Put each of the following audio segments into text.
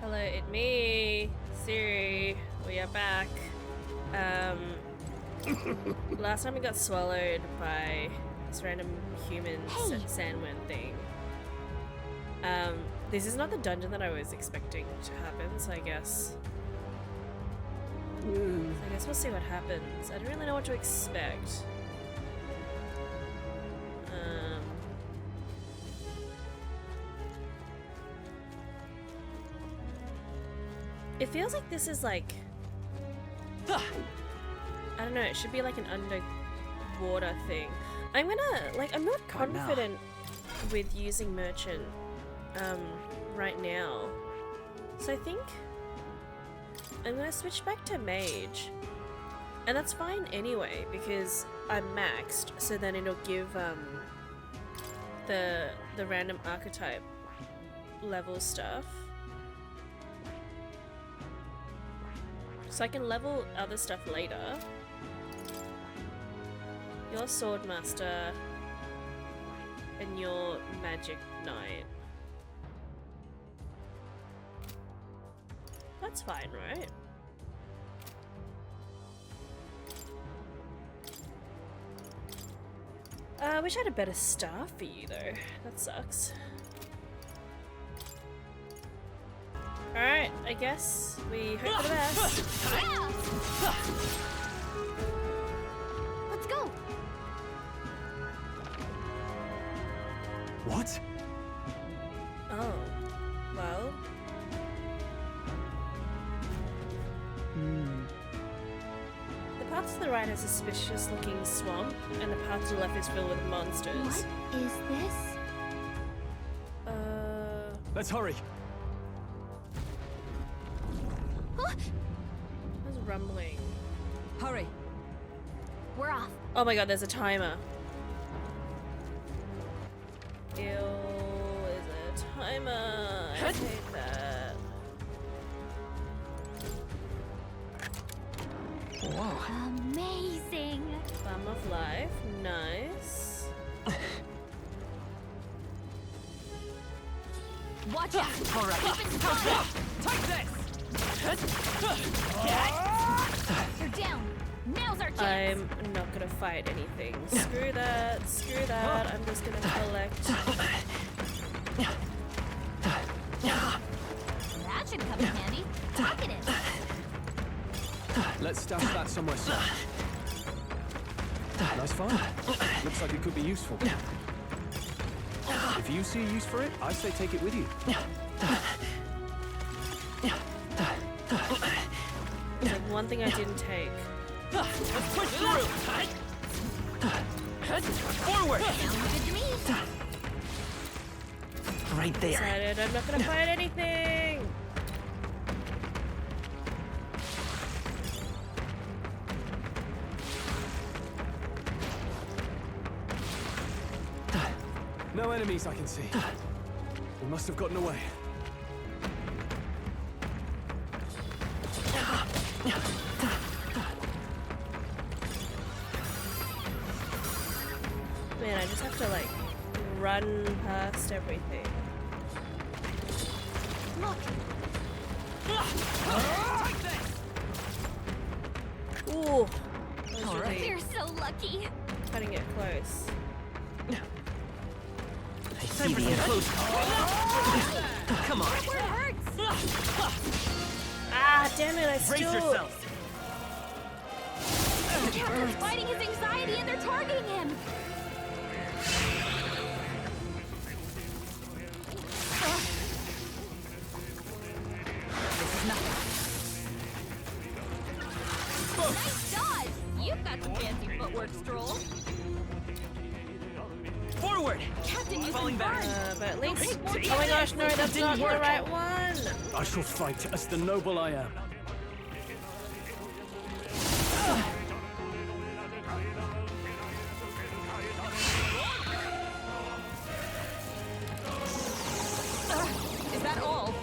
Hello, it's me, Siri. We are back. Last time we got swallowed by this random human sandworm thing. This is not the dungeon that I was expecting to happen, so I guess we'll see what happens. I don't really know what to expect. It feels like this is like, I don't know, it should be like an underwater thing. I'm not confident with using merchant right now. So I think I'm gonna switch back to mage. And that's fine anyway, because I'm maxed, so then it'll give the random archetype level stuff. So I can level other stuff later. You're Swordmaster and you're Magic Knight. That's fine, right? I wish I had a better staff for you though. That sucks. Alright, I guess we hope for the best. Let's go! What? Oh, well. The path to the right has a suspicious looking swamp, and the path to the left is filled with monsters. What is this? Let's hurry. There's rumbling. Hurry. We're off. Oh my god, there's a timer. Ew, is a timer. I hate that. Whoa. Amazing. Balm of life, nice. Watch out. All right. Take this. You're down. Now's our chance. I'm not gonna fight anything. Screw that, screw that. I'm just gonna collect. That should come in handy. Lock it in. Let's stash that somewhere safe. Nice find. Looks like it could be useful. If you see a use for it, I say take it with you. There's like one thing I didn't take. Let's push through! Forward! Sounds good to me. Right there. Decided I'm not gonna fight anything. No enemies I can see. We must have gotten away. Man, I just have to like run past everything. Look. Ooh, that was really They're so lucky. cutting it close. I see the close. Come on. Where it hurts. Ah, damn it! I Brace still. yourself. The captain's fighting his anxiety and they're targeting him. Nice dodge! You've got some fancy footwork, Stroll. Forward! Captain, you Falling can back. burn. But at least. Oh my gosh, no, that's not the right one. I shall fight as the noble I am. Is that all?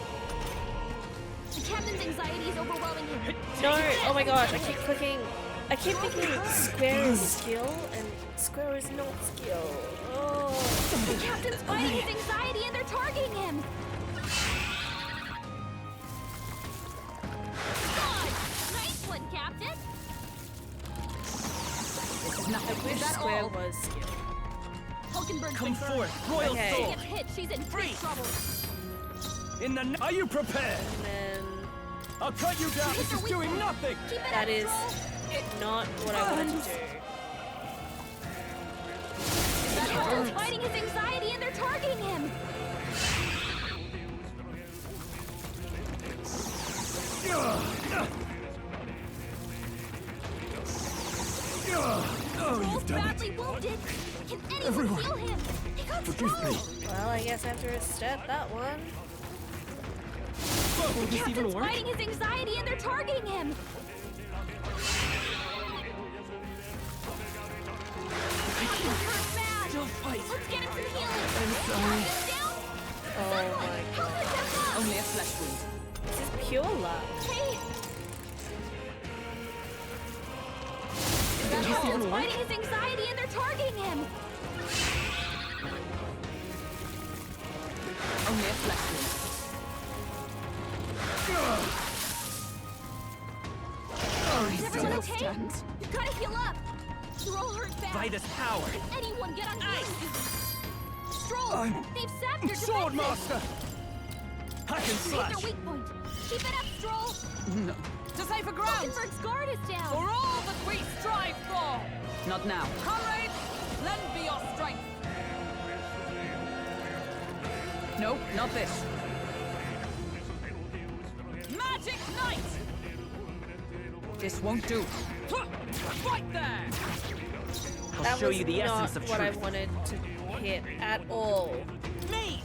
The captain's anxiety is overwhelming him. No, oh my gosh, I keep clicking. I keep thinking square is skill and square is not skill. Oh. The captain's fighting his anxiety and they're targeting him. square all? was skill. Hulkenberg's Come been burned. forth, royal Okay. She soul. gets hit, she's in big trouble. In the. Are you prepared? And then I'll cut you down. This is doing nothing. Keep it that up, is Stroll. not what I wanted to do. That Hulken's fighting his anxiety and they're targeting him. Oh, Stroll's you've done badly it. wounded. Can anyone Everyone, heal him? He got forgive Stroll. me. Well, I guess I have to reset that one. Will this even Captain's work? fighting his anxiety and they're targeting him. He's hurt bad. Still fight. Let's get him some healing. I'm sorry. He's down. Oh my Help god. him up. Only a flesh wound. This is pure luck. Hey. That this Hulken's even work? fighting his anxiety and they're targeting him. Only a flesh wound. Is everyone okay? You've got to heal up. Stroll hurt bad. Vitus power. Can anyone get on healing duty? Stroll, I'm they've sapped your Sword defenses. Master. Hack and Hit slash. their weak point. Keep it up, Stroll. No. To safer ground! Hulkenberg's guard is down. For all that we strive for! Not now. Comrades, lend me your strength! No, not this. Magic Knight! This won't do. Right there! I'll That show was you the not essence of what I truth. wanted to hit at all. Mate!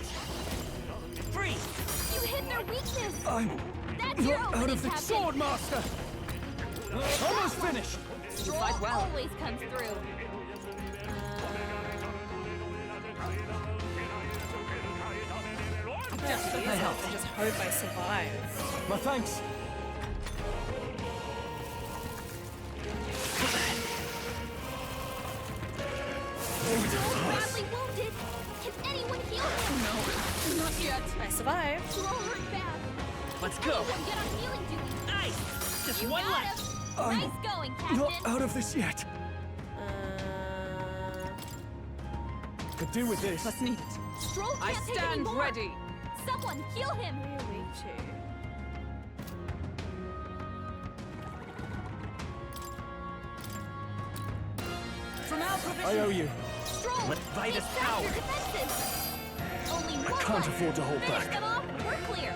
Free! You hit their weakness. I'm That's your opening, Captain. Master! Almost finished! Stroll fight well. always comes through. Just use it and just hope I survive. My thanks. Stroll's badly wounded. Can anyone heal him? No, not yet. I survived. Stroll hurt bad. Let's Can anyone get on healing duty? Nice! Just You one got left. him. Nice going, Captain. Not out of this yet. Could do with this. Let's need it. Stroll I can't take any stand more. ready. Someone heal him. Where are we to? From our I provision. owe you. Stroll, Let Vitus they've sapped power. your defenses. Only one can't left. afford to hold Finish back. them off and we're clear.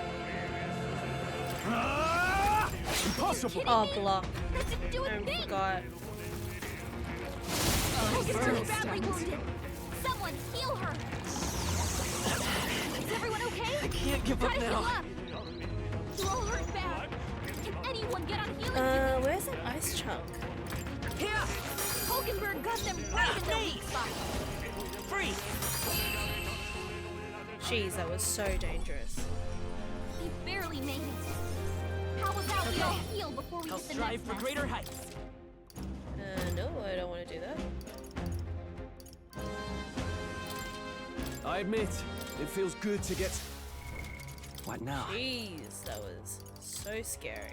Impossible. Oh, block. That didn't do a I thing. forgot. Hulkenberg's badly wounded. Someone heal her. Is everyone okay? I can't give Gotta up heal now. up. Stroll hurt bad. Can anyone get on healing duty? Where's that ice chunk? Here! Hulkenberg got them right in their me. weak spot. Free! Jeez, that was so dangerous. He barely made it. How about we all heal before we I'll hit the strive next for mess? greater heights. No, I don't want to do that. I admit, it feels good to get. What now? Jeez, that was so scary.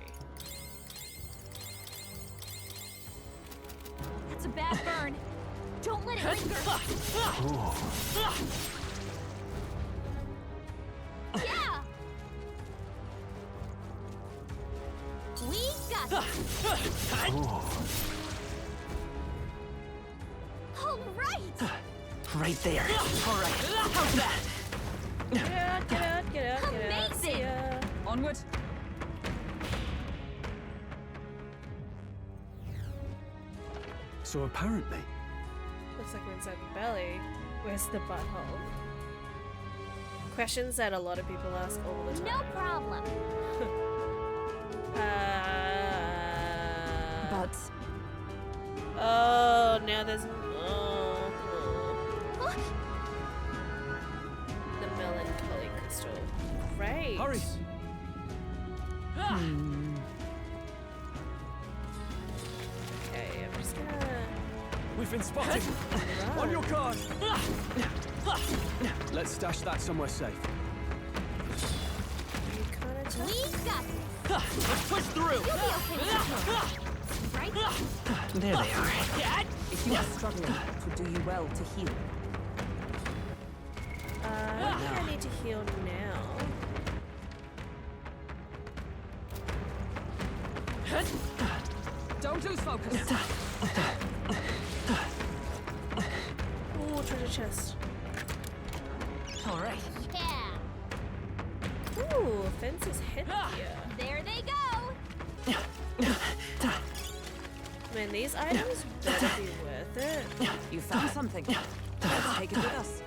That's a bad burn. Don't let it linger. Yeah. We got this. All right. Right there. All right. How's that? Get out, get out, get out, get out. Amazing. See ya. Onward. So apparently, Looks like we're inside the belly. Where's the butthole? Questions that a lot of people ask all the time. No problem. But Oh, now there's. The melancholy crystal. Great. hurry. Okay, I'm just gonna. We've been spotted. On your guard. Let's stash that somewhere safe. You kind of We got this. Let's push through. You'll be okay. right? There they are. If you are struggling, it would do you well to heal. I think I need to heal now. Don't lose focus. Ooh, treasure chest. All right. Yeah. Ooh, fence's headgear. There they go. Man, these items better be worth it. You found something. Let's take it with us.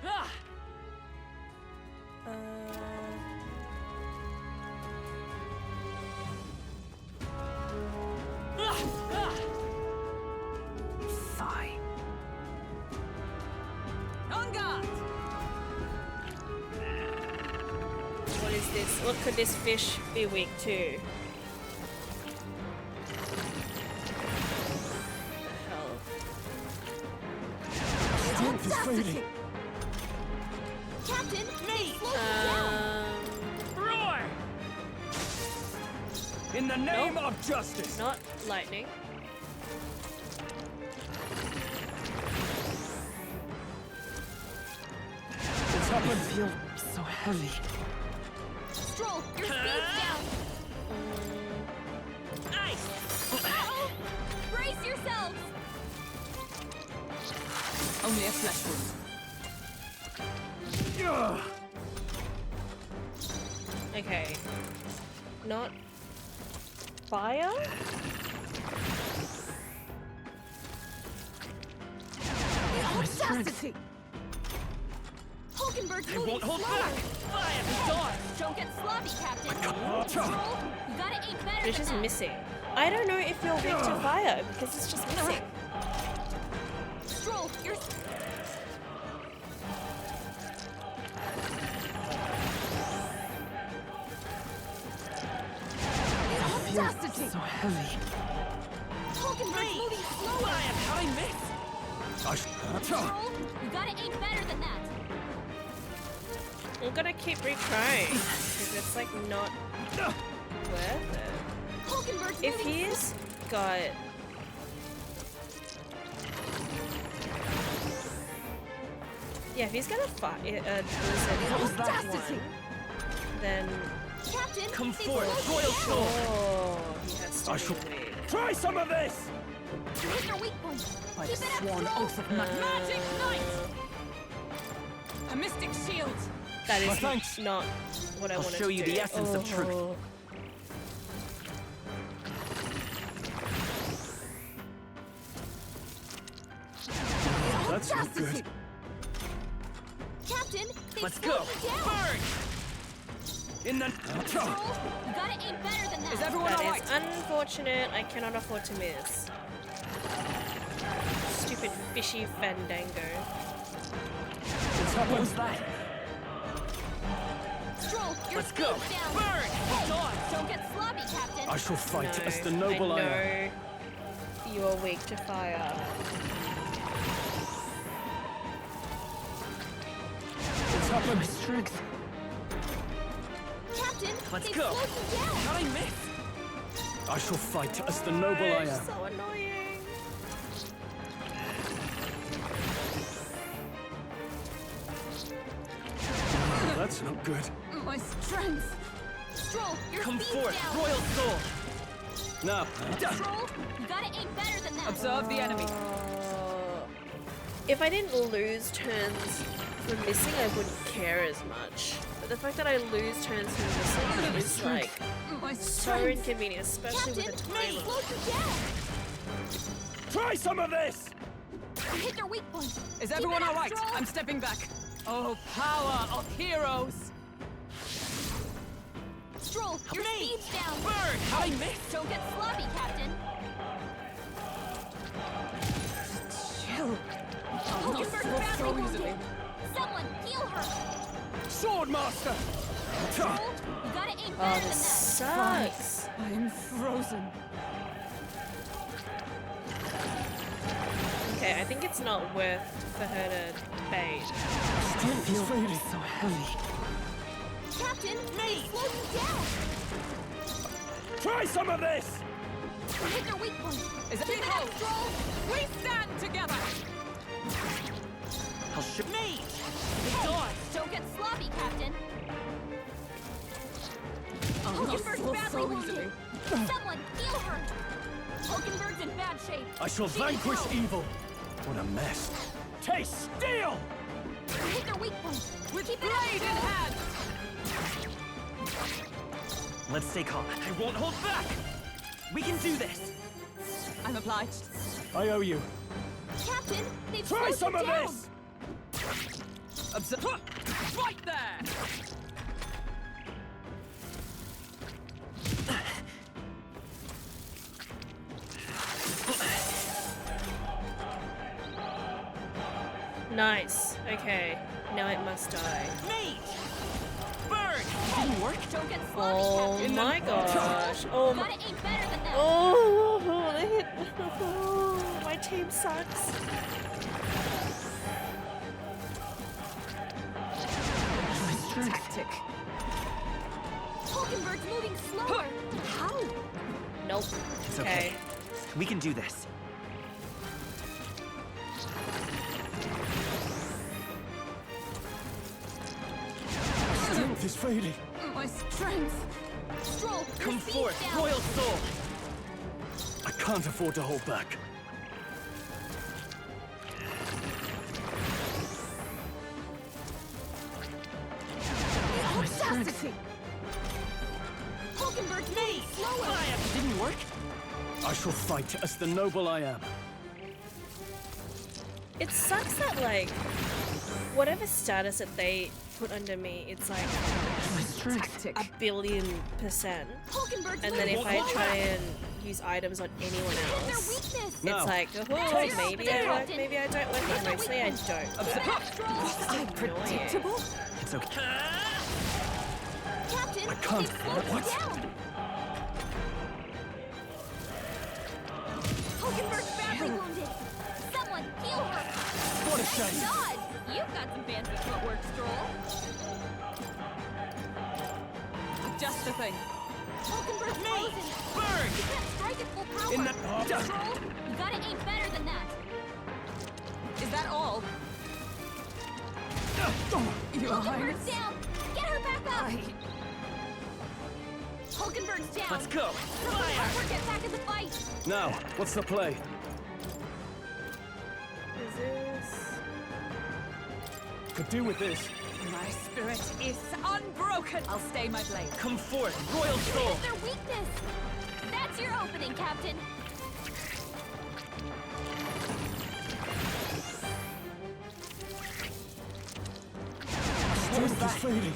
Fine. On guard. What is this? What could this fish be weak to? The hell? Strength is fading. Captain, me. Slow down. Roar! In the name of justice. Not lightning. What's I happened? feel so heavy. Stroll, your speed's down. Nice. Uh-oh. Brace yourselves. Only a flesh wound. Ugh. Okay. Not fire? My strength. Hulkenberg's They moving won't hold slower. back. Fire the dawn. Don't get sloppy, Captain. Gotcha. Stroll, you gotta aim better It's than just that. missing. I don't know if you're weak to fire because it's just missing. Stroll, you're... Feel so heavy. Hulkenberg's moving slower. How I miss? Stroll, you gotta aim better than that. I'm gonna keep retrying because it's like not worth it. Hulkenberg's If moving he's got yeah, if he's gonna fight blizzard one, then Captain, Come they forth, slowed royal you down. sword. oh, he has to I be shall weak. try some of this. You hit their weak point. By Keep the it up, sworn Stroll. oath of magic knight. A mystic shield. That is thanks. not what I I'll wanted show to you do. the essence of truth. Oh. That's not good. Captain, they Let's slowed go. you down. Burn! In the Stroll, you gotta aim better than that. Is everyone That alright? is unfortunate. I cannot afford to miss. Stupid fishy fandango. What's happened? What's that? Stroll, your Let's go. speed's down. Burn! Don't get sloppy, Captain. I shall fight No, as the noble I am. I know you are weak to fire. What's happened? My strength. Captain, Let's they go. slowed you down. How I miss? I shall fight as the noble I am. So annoying. That's not good. My strength. Stroll, your Come speed's forth, down. royal soul. Now, Stroll, you gotta aim better than that. Observe the enemy. If I didn't lose turns for missing, I wouldn't care as much. But the fact that I lose turns for missing is like My so strength. inconvenient, especially Captain, with the they timer. slowed you down. try some of this. You hit their weak point. Is Keep everyone it up, alright? Stroll. I'm stepping back. Oh, power of heroes. Stroll, your speed's down. Burn! How I miss? Don't get sloppy, Captain. Chill. Hulkenberg's not badly so wounded. easily. Someone heal her. Sword master. Stroll, you gotta aim Oh, better than this that. sucks. I'm frozen. Okay, I think it's not worth for her to bait. Strength is fading. So heavy. Captain, they slowed you down. Try some of this. Hit their weak point. Is it Keep it up, behold? Stroll. We stand together. I'll shoot me. Hey, don't get sloppy, Captain. Hulkenberg's badly wounded. Someone heal her. Hulkenberg's in bad shape. I shall She needs vanquish help. evil. What a mess. Taste steel! Hit their weak point. With Keep it blade in up, hand. Let's stay calm. I won't hold back. We can do this. I'm obliged. I owe you. Captain, they've Try slowed some you of down. this! Right there. Nice. Okay. Now it must die. Mate! Burn! Didn't work? Don't get sloppy, Oh Captain. my gosh. Oh You my. gotta aim better than that. Oh, they hit. Oh, my team sucks. My strength. Tactic. Hulkenberg's moving slower. How? Nope. It's okay. We can do this. Strength is fading. My strength. Stroll, your Come speed's forth, down. Royal Soul. I can't afford to hold back. My strength. Audacity. Hulkenberg's moving slower. Didn't work? I shall fight as the noble I am. It sucks that like whatever status that they put under me, it's like My strength. Tactic. a billion%. Hulkenberg's And then moving if I slower. try and use items on anyone Hit their else, weakness. No. it's like, oh, maybe I work, maybe I don't work, and mostly I don't. Stroll. Unpredictable. It's okay. Captain, I can't- they've slowed you what? down. Hulkenberg's badly wounded. Someone heal her. What a Nice shame. dodge. You've got some fancy footwork, Stroll. Just the thing. Hulkenberg's frozen. Burn! You can't strike at full power. In the- Stroll, you gotta aim better than that. Is that all? Your Hulkenberg's Highness. down. Get her back up. Hulkenberg's down. Let's go. Someone help her get back in the fight. Now, what's the play? Is this? Could do with this. My spirit is unbroken. I'll stay my blade. Come forth, Royal Soul. Hit their weakness. That's your opening, Captain. Strength is fading.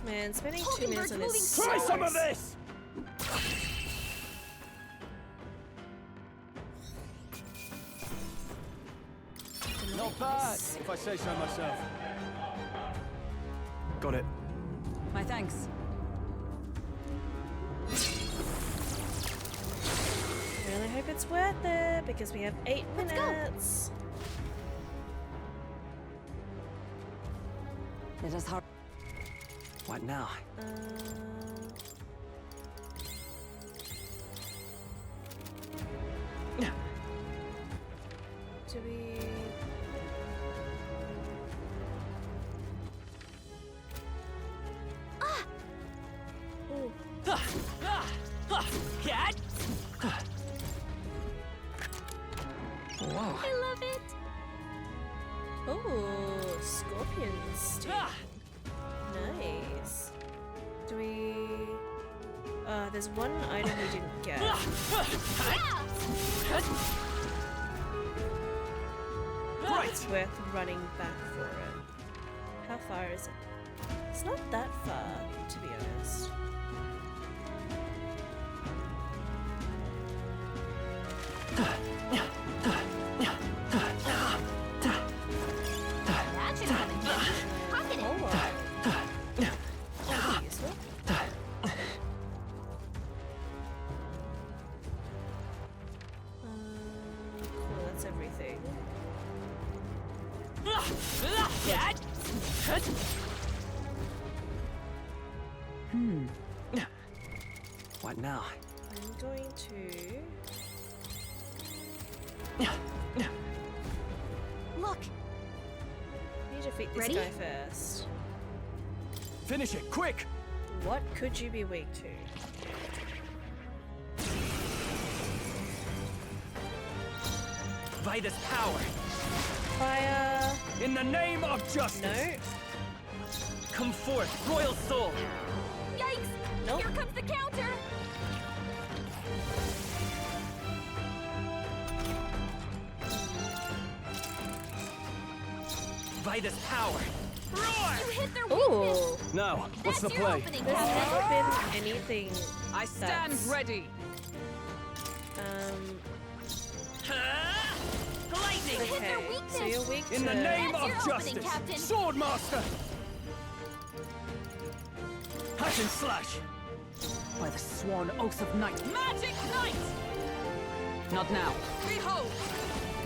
Man, spending 2 minutes on this. Try some of sucks. this! Not bad, if I say so myself. Got it. My thanks. Really hope it's worth it because we have 8 Let's go. minutes. Let us hurry. What now? Do we? Ooh. Whoa. I love it. Oh, scorpion sting. Nice. Do we? There's one item we didn't get. Yeah. It's worth running back for it. How far is it? It's not that far, to be honest. That should come in handy. Pocket it. Oh, that'd be useful. Cool, that's everything. What now? I'm going to. Look, Need to defeat this Ready? guy first. Finish it, quick! What could you be weak to? By this power, Fire. In the name of justice! No. come forth, royal soul! yikes! Nope. Here comes the counter! By this power, roar! You hit their weakness! Ooh. Now, what's the That's your play? opening, There's Captain. never been anything. I stand That's- ready. Lightning! hit their Okay. weakness. So you're weak In to. the name That's of your opening, justice! Captain. Swordmaster! Hack and slash! By the sworn oath of night. Magic night! Not now. Behold!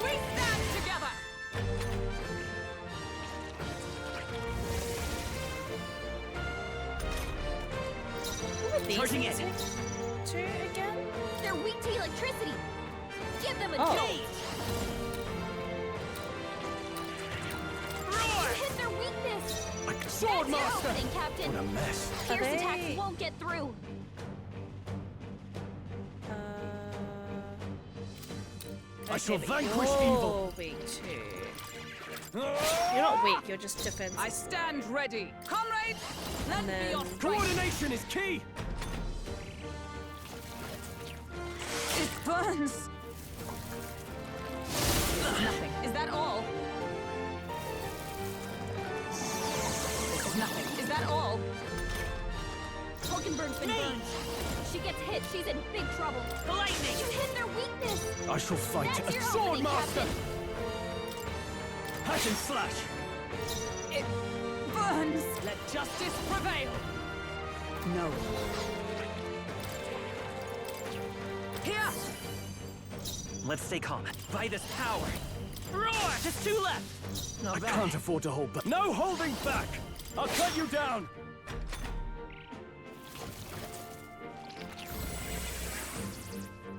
We stand together! Who are these Charging things in. weak to again? They're weak to electricity. Give them a Oh. jolt. You hit their weakness. That's your Swordmaster! opening, Captain. What a mess. Are Pierce they- attacks won't get through. I shall but vanquish you're evil. weak too. You're not weak. You're just defensive. I stand ready. Comrades, lend me then- your strength. Coordination is key! It burns. This is nothing. Is that all? This is nothing. Is that all? Hulkenberg's been burned. She gets hit. She's in big trouble. Lightning! You hit their weakness. I shall fight That's a your opening, Swordmaster! Captain. Hack and slash! It burns. Let justice prevail. No. Here. Let's stay calm. By this power, roar! Just two left! I can't afford to hold back. No holding back! I'll cut you down!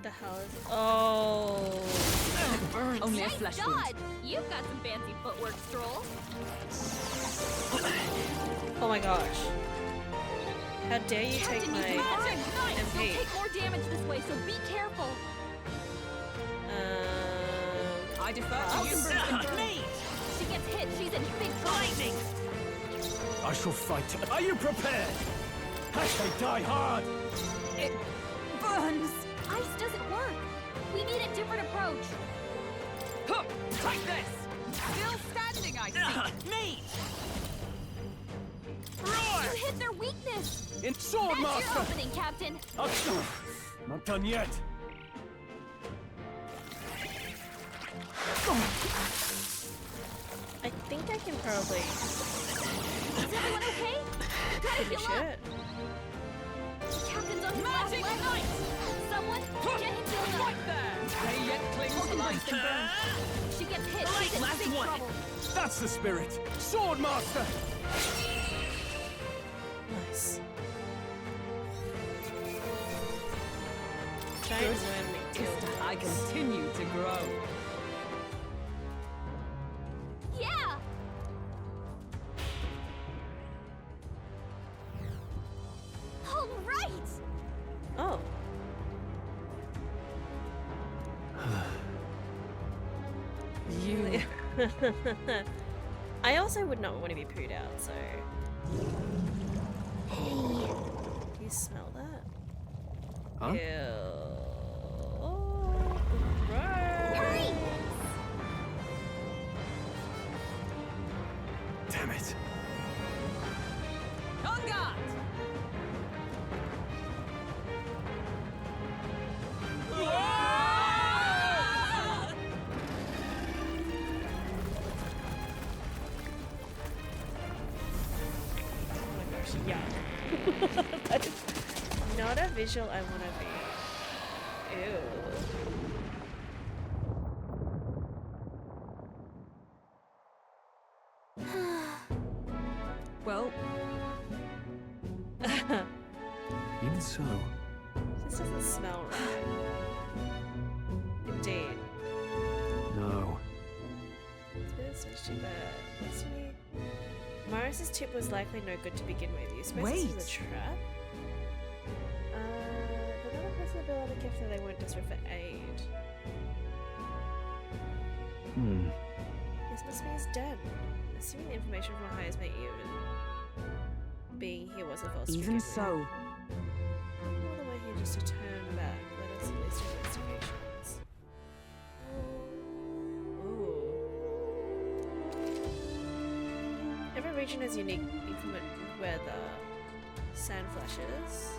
The hell is? Oh. Only a Nice flesh wound. dodge. You've got some fancy footwork, Stroll. Oh my gosh. How dare you take Captain, you my? can burn. MP. You'll take more damage this way, so be careful. I defer to you. Hulkenberg's been burned. Mate! She gets hit. She's in big trouble. Lightning! I shall fight. Are you prepared? Hashtag die hard! It burns. Ice doesn't work. We need a different approach. Huh, take this. Still standing, I see. Mate! You hit their weakness. In That's your Swordmaster! opening, Captain. Not done yet. I think I can probably. Is everyone okay? Gotta heal up. Shit. Captain's on his last Magic leg. night. Someone get him healed up. Right there. They yet cling to life. Hulkenberg's been burned. She gets hit. She's in Last big one. trouble. That's the spirit! Swordmaster! Nice. Giant worm make deal. I continue to grow. Yeah. All right. Oh. You. I also would not want to be pooed out, so. You smell that? Huh? Ew. Oh, gross. Hurry. Damn it. On guard. Oh my gosh, yeah. That is not a visual I want to be. Ew. Well, Even so, This doesn't smell right. Indeed. No. It's too bad. What's me? Morris's tip was likely no good to begin with. You suppose this was a trap? Another person to build out a gift that they weren't desperate for aid. This must be his dad. Assuming the information from Ohio's may even being here was a false. Even so. All the way here just to turn back. Let us at least do investigations. Ooh. Every region has unique inclement weather. Sand flashes.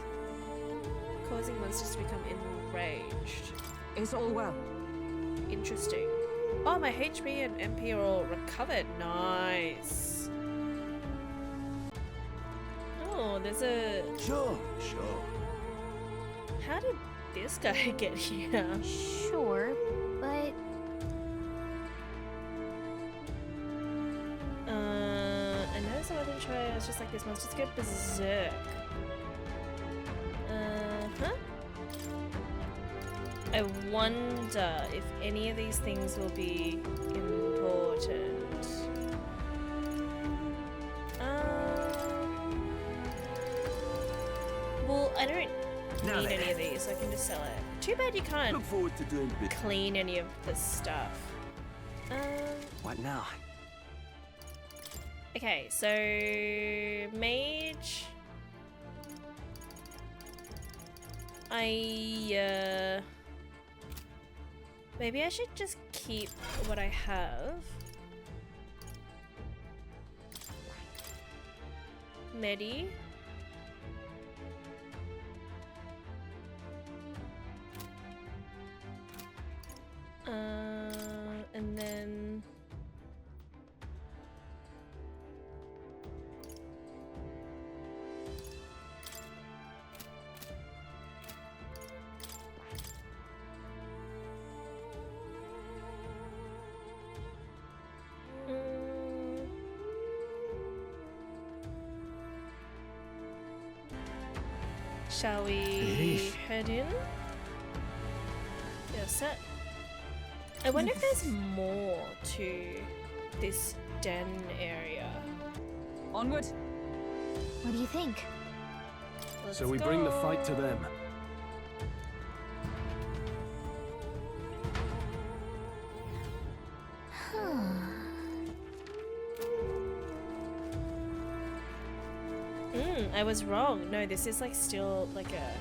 Causing monsters to become enraged. It's all well. Interesting. Oh, my HP and MP are all recovered. Nice. Oh, there's a... Sure. How did this guy get here? Sure, but I noticed I wasn't trying. I was just like, this monster's go berserk. I wonder if any of these things will be important. Well, I don't need any of these, so I can just sell it. Too bad you can't Look forward to doing bit. clean any of the stuff. What now? Okay, so mage. Maybe I should just keep what I have. Medi. And then shall we head in? You're set. I wonder if there's more to this den area. Onward. what do you think? Let's So we bring the go. fight to them. I was wrong. No, this is like still like a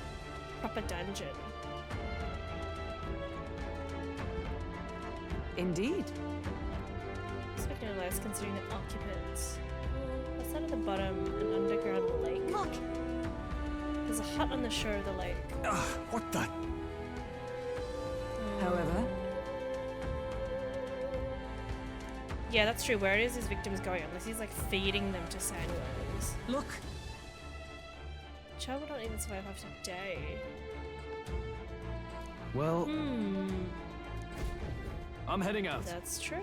proper dungeon. Indeed. Expect no less considering the occupants. What's that at the bottom? An underground lake. Look, There's a hut on the shore of the lake. What the? However, Yeah, that's true. Where is his victims going? Unless he's like feeding them to sandworms. look. Child will not even survive half a day. Well, I'm heading out. That's true.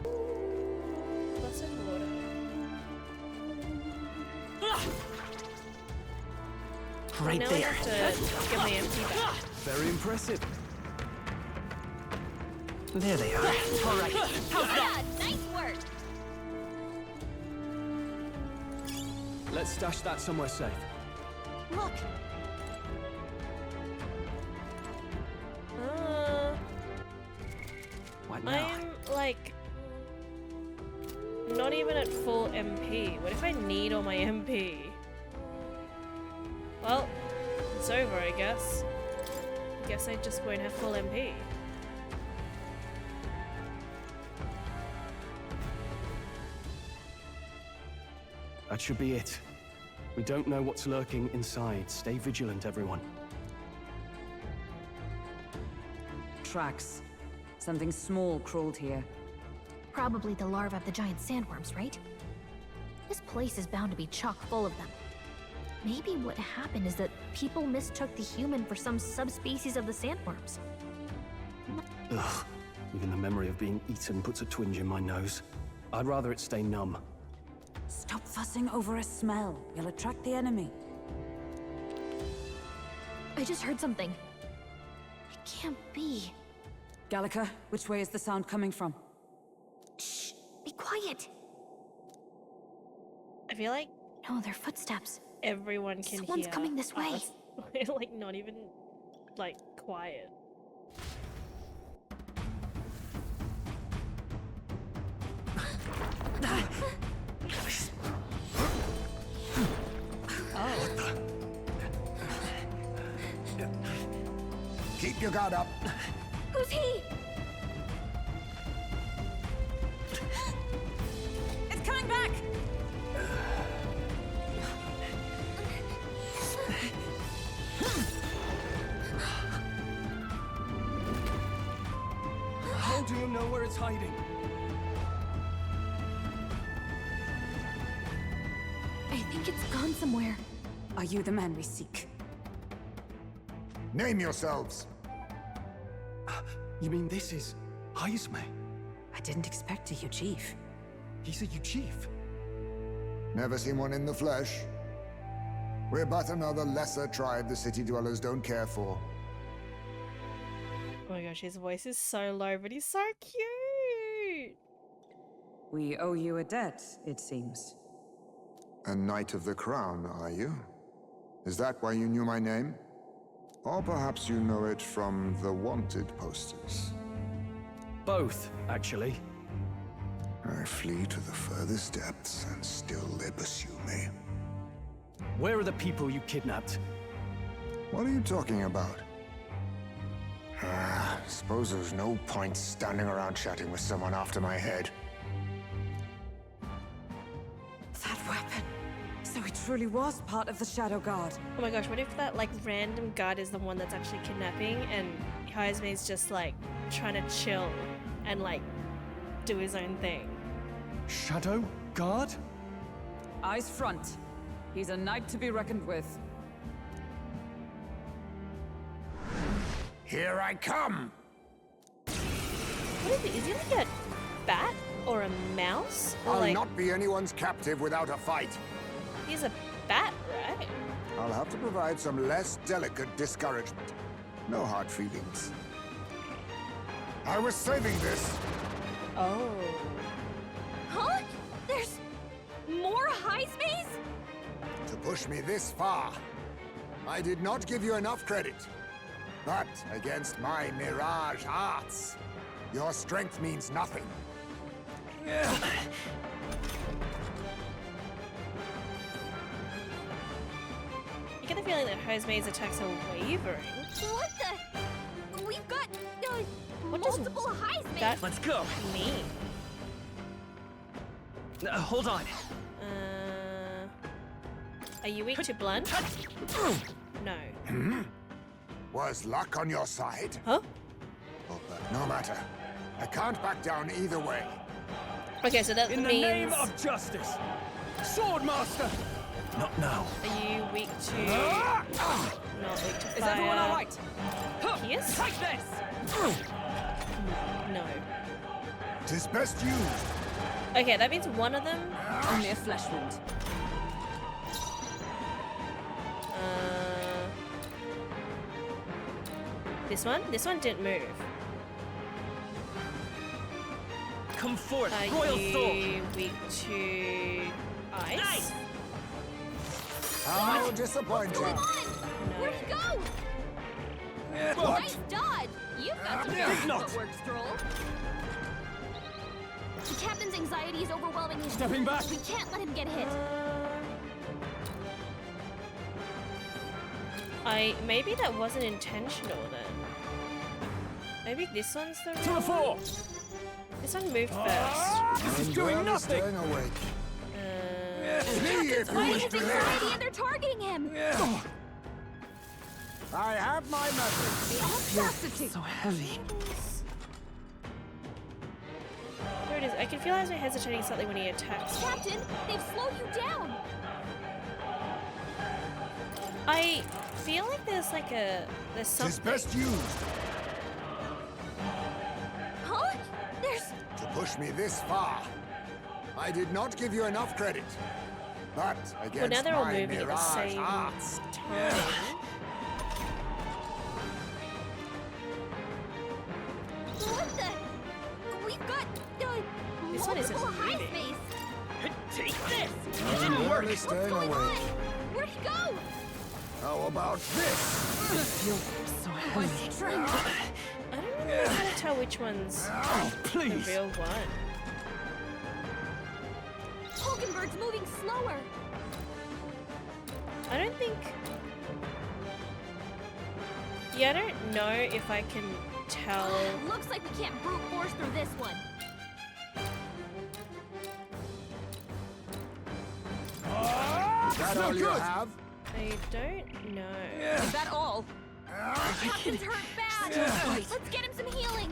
Blessed water. Right now there. I have to get my MP back. Very impressive. There they are. All right. yeah, nice work. Let's stash that somewhere safe. Look, What I now? am like not even at full MP. What if I need all my MP? Well, it's over, I guess. Guess I just won't have full MP. That should be it. We don't know what's lurking inside. Stay vigilant, everyone. Tracks. Something small crawled here. probably the larvae of the giant sandworms, right? This place is bound to be chock full of them. Maybe what happened is that people mistook the human for some subspecies of the sandworms. Ugh. Even the memory of being eaten puts a twinge in my nose. I'd rather it stay numb. Stop fussing over a smell. You'll attract the enemy. I just heard something. It can't be. Gallica, which way is the sound coming from? Shh! Be quiet! I feel like No, they're footsteps. everyone can Someone's hear coming this way. us. We're like not even like quiet. Keep your guard up. Who's he? It's coming back! How do you know where it's hiding? I think it's gone somewhere. Are you the man we seek? Name yourselves. You mean this is Heisme? I didn't expect you, Chief. He's a chief. Never seen one in the flesh. We're but another lesser tribe the city dwellers don't care for. Oh my gosh, his voice is so low, but he's so cute. We owe you a debt, it seems. A Knight of the Crown, are you? Is that why you knew my name? Or perhaps you know it from the wanted posters. Both, actually. I flee to the furthest depths, and still they pursue me. Where are the people you kidnapped? What are you talking about? Suppose there's no point standing around chatting with someone after my head. That weapon! So it truly was part of the Shadow Guard. Oh my gosh, what if that like random guard is the one that's actually kidnapping and Heisme's just like trying to chill and like do his own thing? Shadow Guard? Eyes front. He's a knight to be reckoned with. Here I come! What is he like a bat or a mouse? Or I'll like not be anyone's captive without a fight. he's a bat, right? I'll have to provide some less delicate discouragement. No hard feelings. I was saving this. Oh. Huh? There's more Heismes? To push me this far. I did not give you enough credit. But against my mirage arts, your strength means nothing. You get the feeling that Heisme's attacks are wavering. What the? We've got What does multiple Heismes. that Let's go. mean? Hold on. Are you weak to blunt? No. Was luck on your side? Huh? Oh, but no matter. I can't back down either way. Okay, so that In the means name of justice! Swordmaster! Not now. are you weak to not weak to fire? Is everyone alright? Pierce? Take this! No. 'Tis best used. Okay, that means one of them. A mere flesh wound. This one? This one didn't move. Come forth, Are Royal you Soul. weak to ice? Nice. How disappointing. Where'd he go? Nice dodge. You've got some Think not. footwork, Stroll. The captain's anxiety is overwhelming him. Stepping back. We can't let him get hit. Maybe that wasn't intentional then. Maybe this one's the To the fore! This one moved first. This is I'm doing barely nothing! staying awake. Me, if you Fighting wish his to live. anxiety and they're targeting him. I have my methods. The audacity. So heavy. There it is. I can feel Isaac hesitating slightly when he attacks. Captain, they've slowed you down. I feel like there's like there's 'Tis something. best used. Huh? There's... To push me this far. I did not give you enough credit. But Well, against now they're all my moving at the mirage same arts, time. What the? We've got This one isn't multiple high moving. space. Take this! It didn't work. Staying What's going awake. on? Where'd he go? How about this? So heavy. Trying. I don't really know how to tell which one's Oh, the please! real one. Hulkenberg's moving slower. I don't think... Yeah, I don't know if I can tell... Looks like we can't brute force through this one. Is that all you have? I don't know. Is that all? Captain's hurt bad. Let's get him some healing.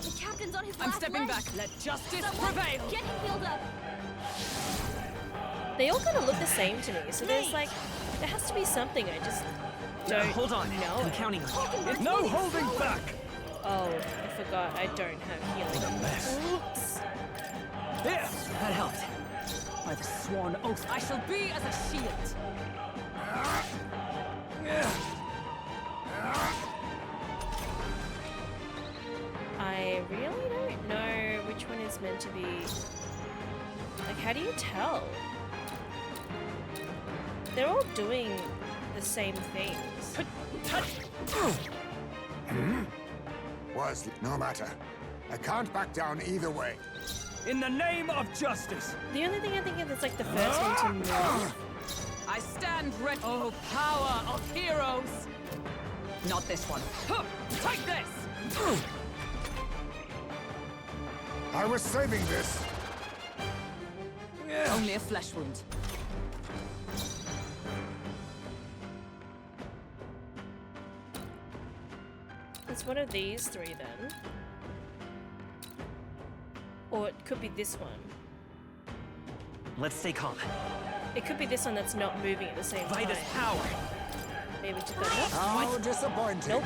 The captain's on his I'm last stepping leg. back. Let justice Someone prevail. get him healed up. They all kind of look the same to me, so there's like... There has to be something, I just don't Hold on. know. I'm counting on you. Hulkenberg's No moving holding slower. back! Oh, I forgot, I don't have healing. mess. Oops. Here! That helped. By the sworn oath, I shall be as a shield. I really don't know which one is meant to be... Like, how do you tell? They're all doing the same things. Was no matter. I can't back down either way. In the name of justice! The only thing I think of is like the first one to move. I stand ready. Oh, power of heroes! Not this one. Huh, take this! I was saving this. Only a flesh wound. It's one of these three then. Or it could be this one. Let's stay calm. It could be this one that's not moving at the same time. Vitus power. Maybe to the left. How disappointing. Nope.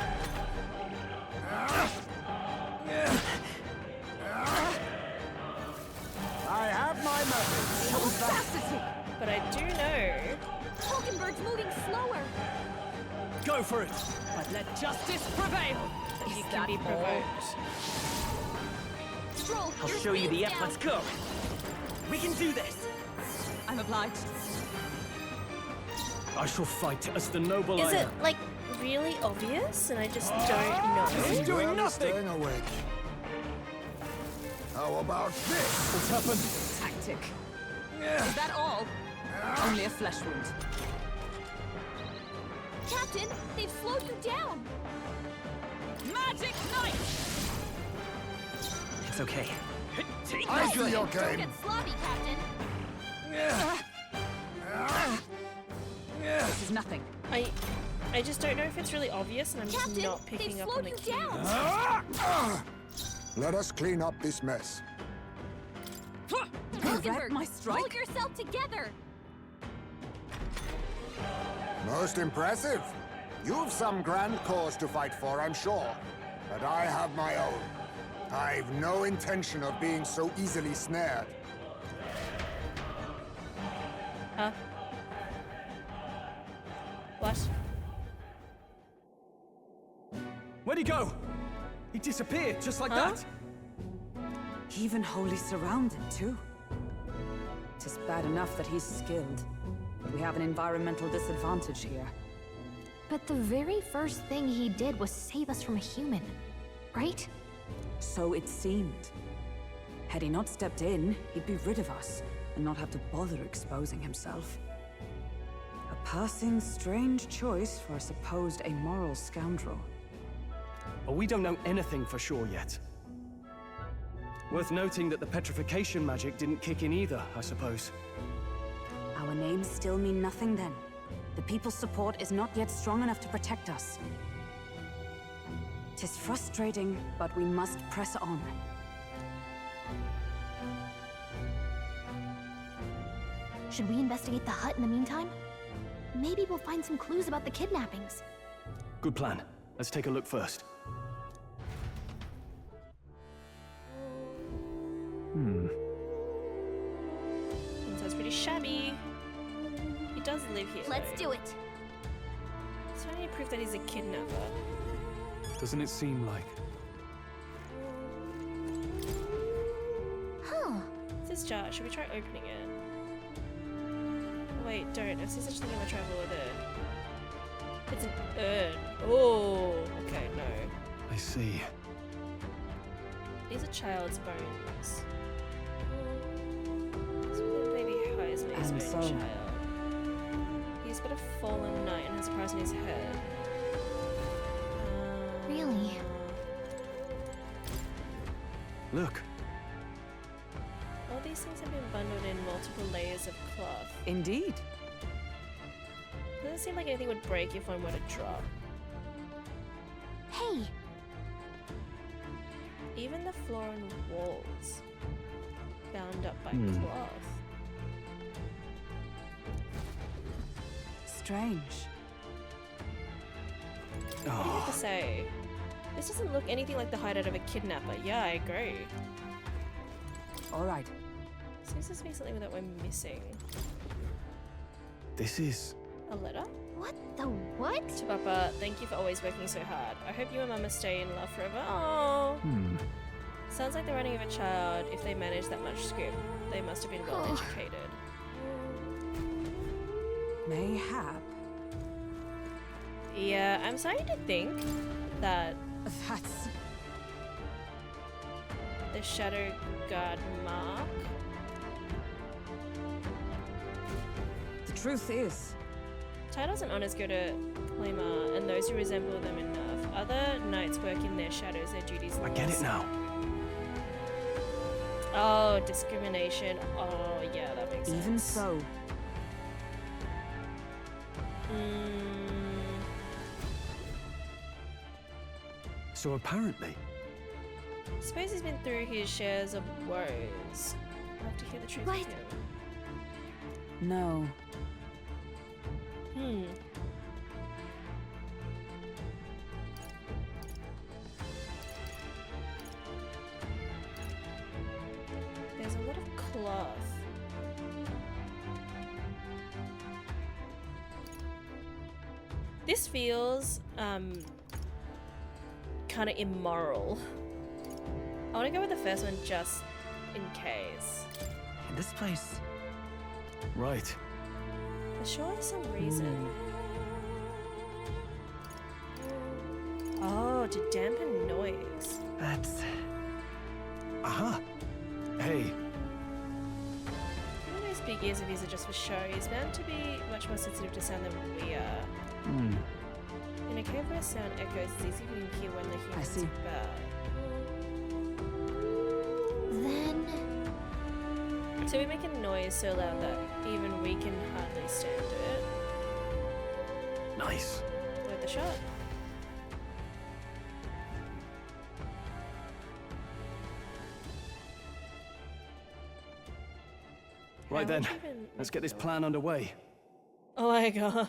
I have my methods. Audacity! But I do know... Hulkenberg's moving slower. Go for it! But let justice prevail! that you Is can that be all? provoked. Stroll, I'll your show you the speed's F. down. Let's go. We can do this. I'm obliged. I shall fight as the noble Is I it, am. like, really obvious and I just don't know? Doing Barely nothing. Staying awake. How about this? What's happened? Tactic. Is that all? Only a flesh wound. Captain, they've slowed you down. Magic Knight! It's okay. Take I this. see your Don't game. get sloppy, Captain. This is nothing. I just don't know if it's really obvious and I'm just Captain, not they've picking up slowed on the you cues. down. Let us clean up this mess. Hulkenberg, my strike? hold yourself together. Most impressive. You've some grand cause to fight for, I'm sure. But I have my own. I've no intention of being so easily snared. Huh? What? Where'd he go? He disappeared just like Huh? that. Even wholly surrounded, too. Tis bad enough that he's skilled. But we have an environmental disadvantage here. But the very first thing he did was save us from a human, right? So it seemed. Had he not stepped in, he'd be rid of us, and not have to bother exposing himself. A passing, strange choice for a supposed amoral scoundrel. But we don't know anything for sure yet. Worth noting that the petrification magic didn't kick in either, I suppose. Our names still mean nothing then. The people's support is not yet strong enough to protect us. 'Tis frustrating, but we must press on. Should we investigate the hut in the meantime? Maybe we'll find some clues about the kidnappings. Good plan. Let's take a look first. Sounds pretty shabby. He does live here. Let's though. do it. Is there any proof that he's a kidnapper? Doesn't it seem like? this jar? Should we try opening it? Wait, don't. I've seen such a thing in the travel with it. It's an urn. Oh, okay, no. I see. These are child's bones. This baby Heisman is And own so- child. He's got a fallen knight and has a prize on his head. Really? Look. All these things have been bundled in multiple layers of cloth. Indeed. Doesn't seem like anything would break if one were to drop. Hey, Even the floor and walls bound up by cloth. Strange. What do you have to say? This doesn't look anything like the hideout of a kidnapper. Yeah, I agree. All right. Seems this be something that we're missing. This is... A letter? what the what? To Papa, thank you for always working so hard. I hope you and Mama stay in love forever. Oh. Sounds like the writing of a child. If they manage that much script, they must have been well educated. Mayhap. Yeah, I'm starting to think that That's... the Shadow Guard mark. The truth is, Titles and honors go to Claymore and those who resemble them enough. Other knights work in their shadows, their duties I get it less. now. Oh, discrimination. Oh, yeah, that makes sense. even so, So apparently... Suppose he's been through his shares of woes. I'll have to hear the truth What? from him. no. There's a lot of cloth. This feels kind of immoral. I want to go with the first one just in case. In this place. Right. There's surely some reason. Oh, to dampen noise. That's... Aha! Hey, Even those big ears of his are just for show. He's bound to be much more sensitive to sound than we are. In a cave where sound echoes, it's easy for him to hear when the humans see. are bad. Then So we make a noise so loud that even we can hardly stand it. nice. Worth a shot. Right How then, would you even let's make get this a plan underway. Oh my god.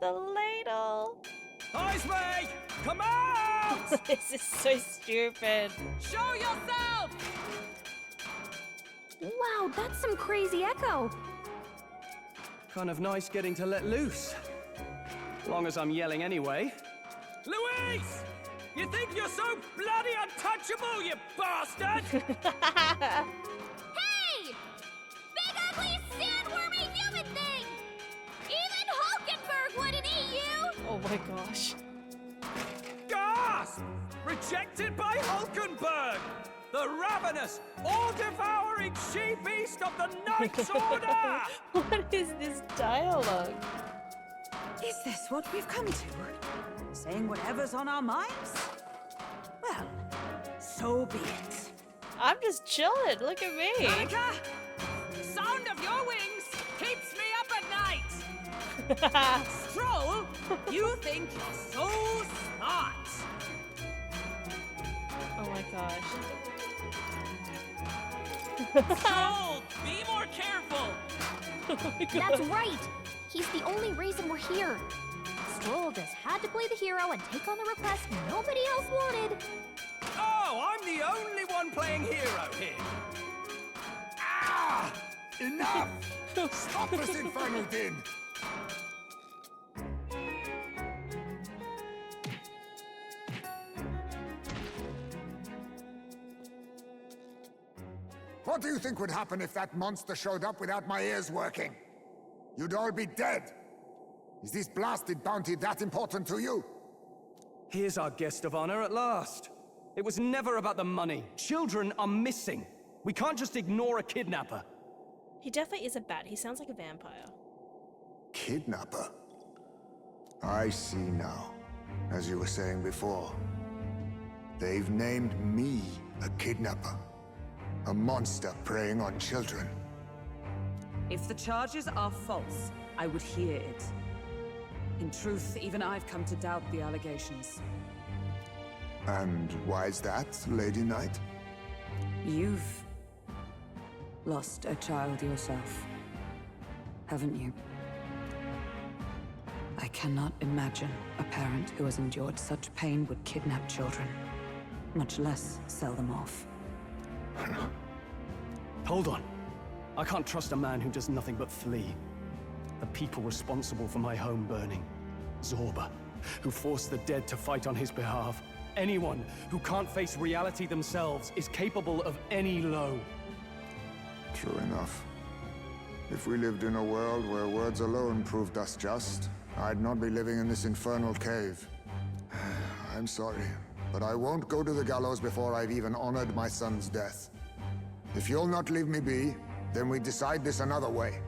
The ladle. Eyes, mate! Come out! This is so stupid. Show yourself! wow, that's some crazy echo. Kind of nice getting to let loose. Long as I'm yelling anyway. Louise! You think you're so bloody untouchable, you bastard? Hey! Big ugly sandwormy human thing! Even Hulkenberg wouldn't eat you! Oh my gosh. Gasp! Rejected by Hulkenberg! The ravenous, all-devouring she-beast of the Knight's Order! What is this dialogue? Is this what we've come to? Saying whatever's on our minds? Well, so be it. I'm just chilling. Look at me. Monica! Sound of your wings keeps me up at night! Stroll, you think you're so smart! Oh my gosh. Stroll, be more careful! That's right. He's the only reason we're here. Stroll just had to play the hero and take on the request nobody else wanted. Oh, I'm the only one playing hero here! Ah! Enough! Stop this infernal din! What do you think would happen if that monster showed up without my ears working? You'd all be dead. Is this blasted bounty that important to you? Here's our guest of honor at last. It was never about the money. Children are missing. We can't just ignore a kidnapper. He definitely is a bat. He sounds like a vampire. Kidnapper? I see now. As you were saying before, they've named me a kidnapper. A monster preying on children. If the charges are false, I would hear it. In truth, even I've come to doubt the allegations. And why is that, Lady Knight? You've lost a child yourself, haven't you? I cannot imagine a parent who has endured such pain would kidnap children, much less sell them off. Hold on. I can't trust a man who does nothing but flee. The people responsible for my home burning. Zorba, who forced the dead to fight on his behalf. Anyone who can't face reality themselves is capable of any low. True enough. If we lived in a world where words alone proved us just, I'd not be living in this infernal cave. I'm sorry, but I won't go to the gallows before I've even honored my son's death. If you'll not leave me be, then we decide this another way.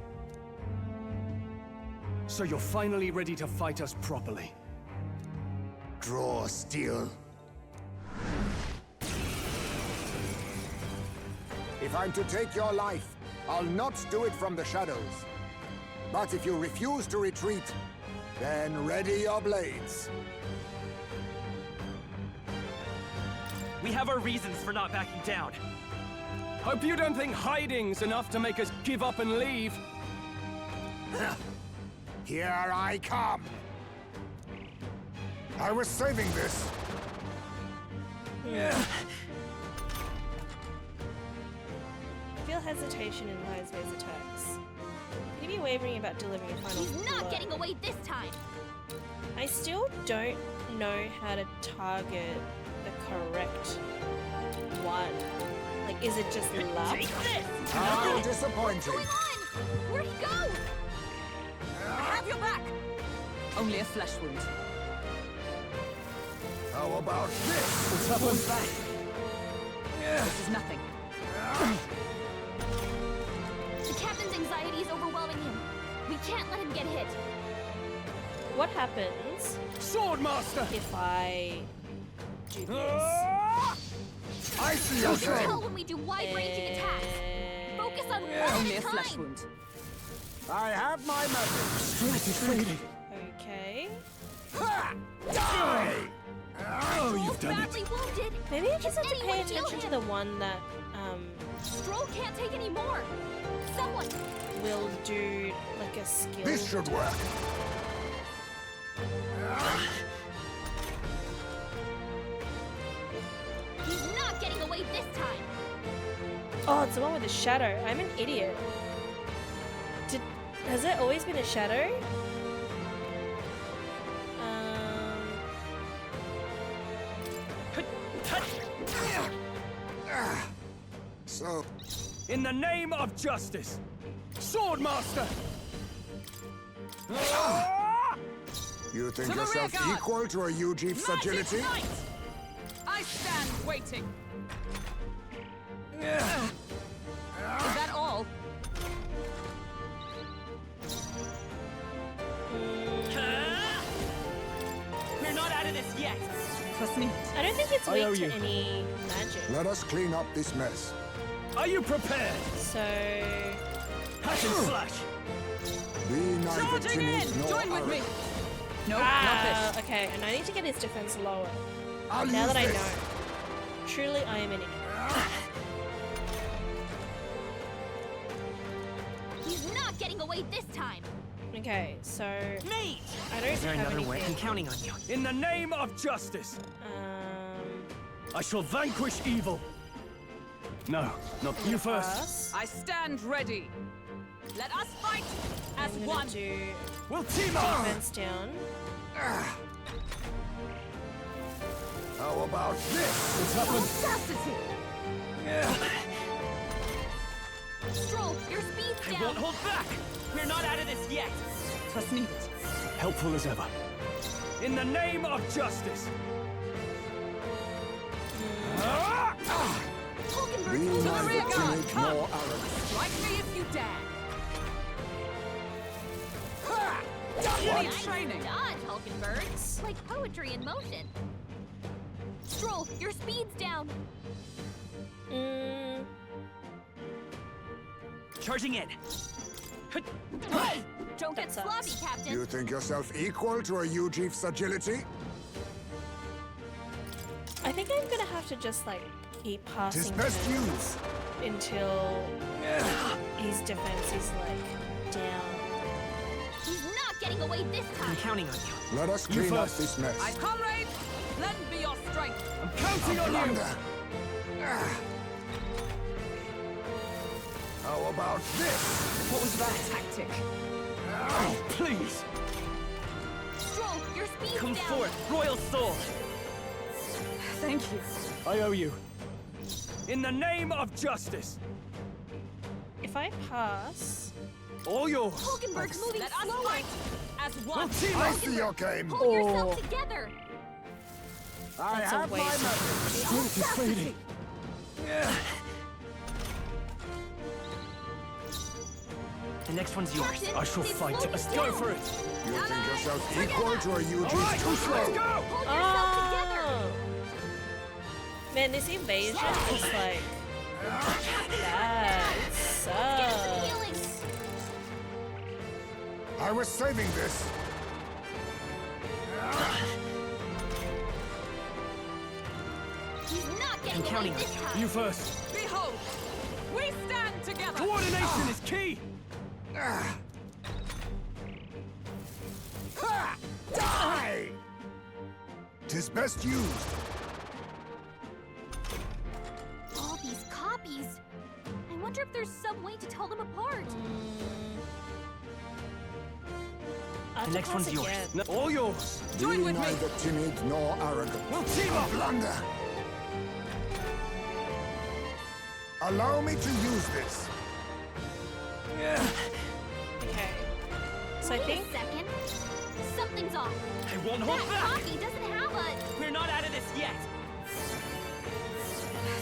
So you're finally ready to fight us properly. Draw steel. If I'm to take your life, I'll not do it from the shadows. But if you refuse to retreat, then ready your blades. We have our reasons for not backing down. Hope you don't think hiding's enough to make us give up and leave. Here I come. I was saving this. I feel hesitation in Lieswe's attacks. Could he be wavering about delivering a final He's not blow? getting away this time. I still don't know how to target the correct one. Like, is it just luck? How disappointing. What's going on? Where'd he go? I have your back! Only a flesh wound. How about this? What's happened? This is nothing. The captain's anxiety is overwhelming him. We can't let him get hit. What happens Swordmaster! if I do this? I see You your can tell thing. when we do wide-ranging attacks. Focus on one Only at a a flesh time. wound. I have my message. Okay. Die! Stroll's badly wounded. Maybe I just have to pay Anyone heal attention to him? the one that Stroll can't take any more. Someone. will do like a skill. This should work. He's not getting away this time. Oh, it's the one with the shadow. I'm an idiot. Has it always been a shadow? So, In the name of justice, Swordmaster! you think To the yourself rear guard. equal to a Ujeep's Knight agility? is knight. I stand waiting. Is that all? We're not out of this yet! Trust me. I don't think it's I owe weak to you. any magic. Let us clean up this mess. Are you prepared? So Hack and slash! Be neither Charging timid in! nor Join with me! arrogant. No, not this. okay, and I need to get his defense lower. I'll Now use that I this. know. Truly, I am an idiot. He's not getting away this time. Okay, so Me! I don't have anything. counting on you. In the name of justice, I shall vanquish evil. No, not you first. Pass. I stand ready. Let us fight as I'm one. gonna do We'll team up! defense down. How about this? What's happened? Audacity. Stroll, your speed's I down. won't hold back! We're not out of this yet. Trust needed. Helpful as ever. In the name of justice! Hulkenberg's Be moving the neither rear slow. guard, timid come. nor arrogant. Strike me if you dare. Nice Need training. dodge, Hulkenberg. Like poetry in motion. Stroll, your speed's down. Charging in. Don't get That sloppy, sucks. Captain. You think yourself equal to a Ujief's agility? I think I'm gonna have to just like keep passing Tis best turns used. until his defense is like down. He's not getting away this time. I'm counting on you. Let us You clean up first. this mess. My comrade, lend me your strength. I'm counting on you! Blunder. How about this? What was that tactic? Oh, please! Stroll, your speed's Come down. forth, royal soul. Thank you. I owe you. In the name of justice! If I pass, All yours! Hulkenberg's moving Let us slower. fight as We'll one. team I up! see your game. Pull yourself together. I That's a have my waste. method. Strength is fading. The next one's yours. Captain, I shall they've fight. slowed Let's us go down. for it! You think yourself Forget equal that. to a All Ujief's right, too let's slow? go! Pull yourself together. oh man, this invasion is like that Get us some sucks. healing. I was saving this. He's not getting I'm away counting on this time. You first. Behold, we stand together. Coordination is key! Ha! Die! Tis best used. All these copies. I wonder if there's some way to tell them apart. I have The to next pass one's yours. again. No, all yours! Join Be with me. neither timid nor arrogant. We'll team up! Blunder. Allow me to use this. Okay. So I Wait think a second. Something's off. I won't That hold back. copy doesn't have a... We're not out of this yet.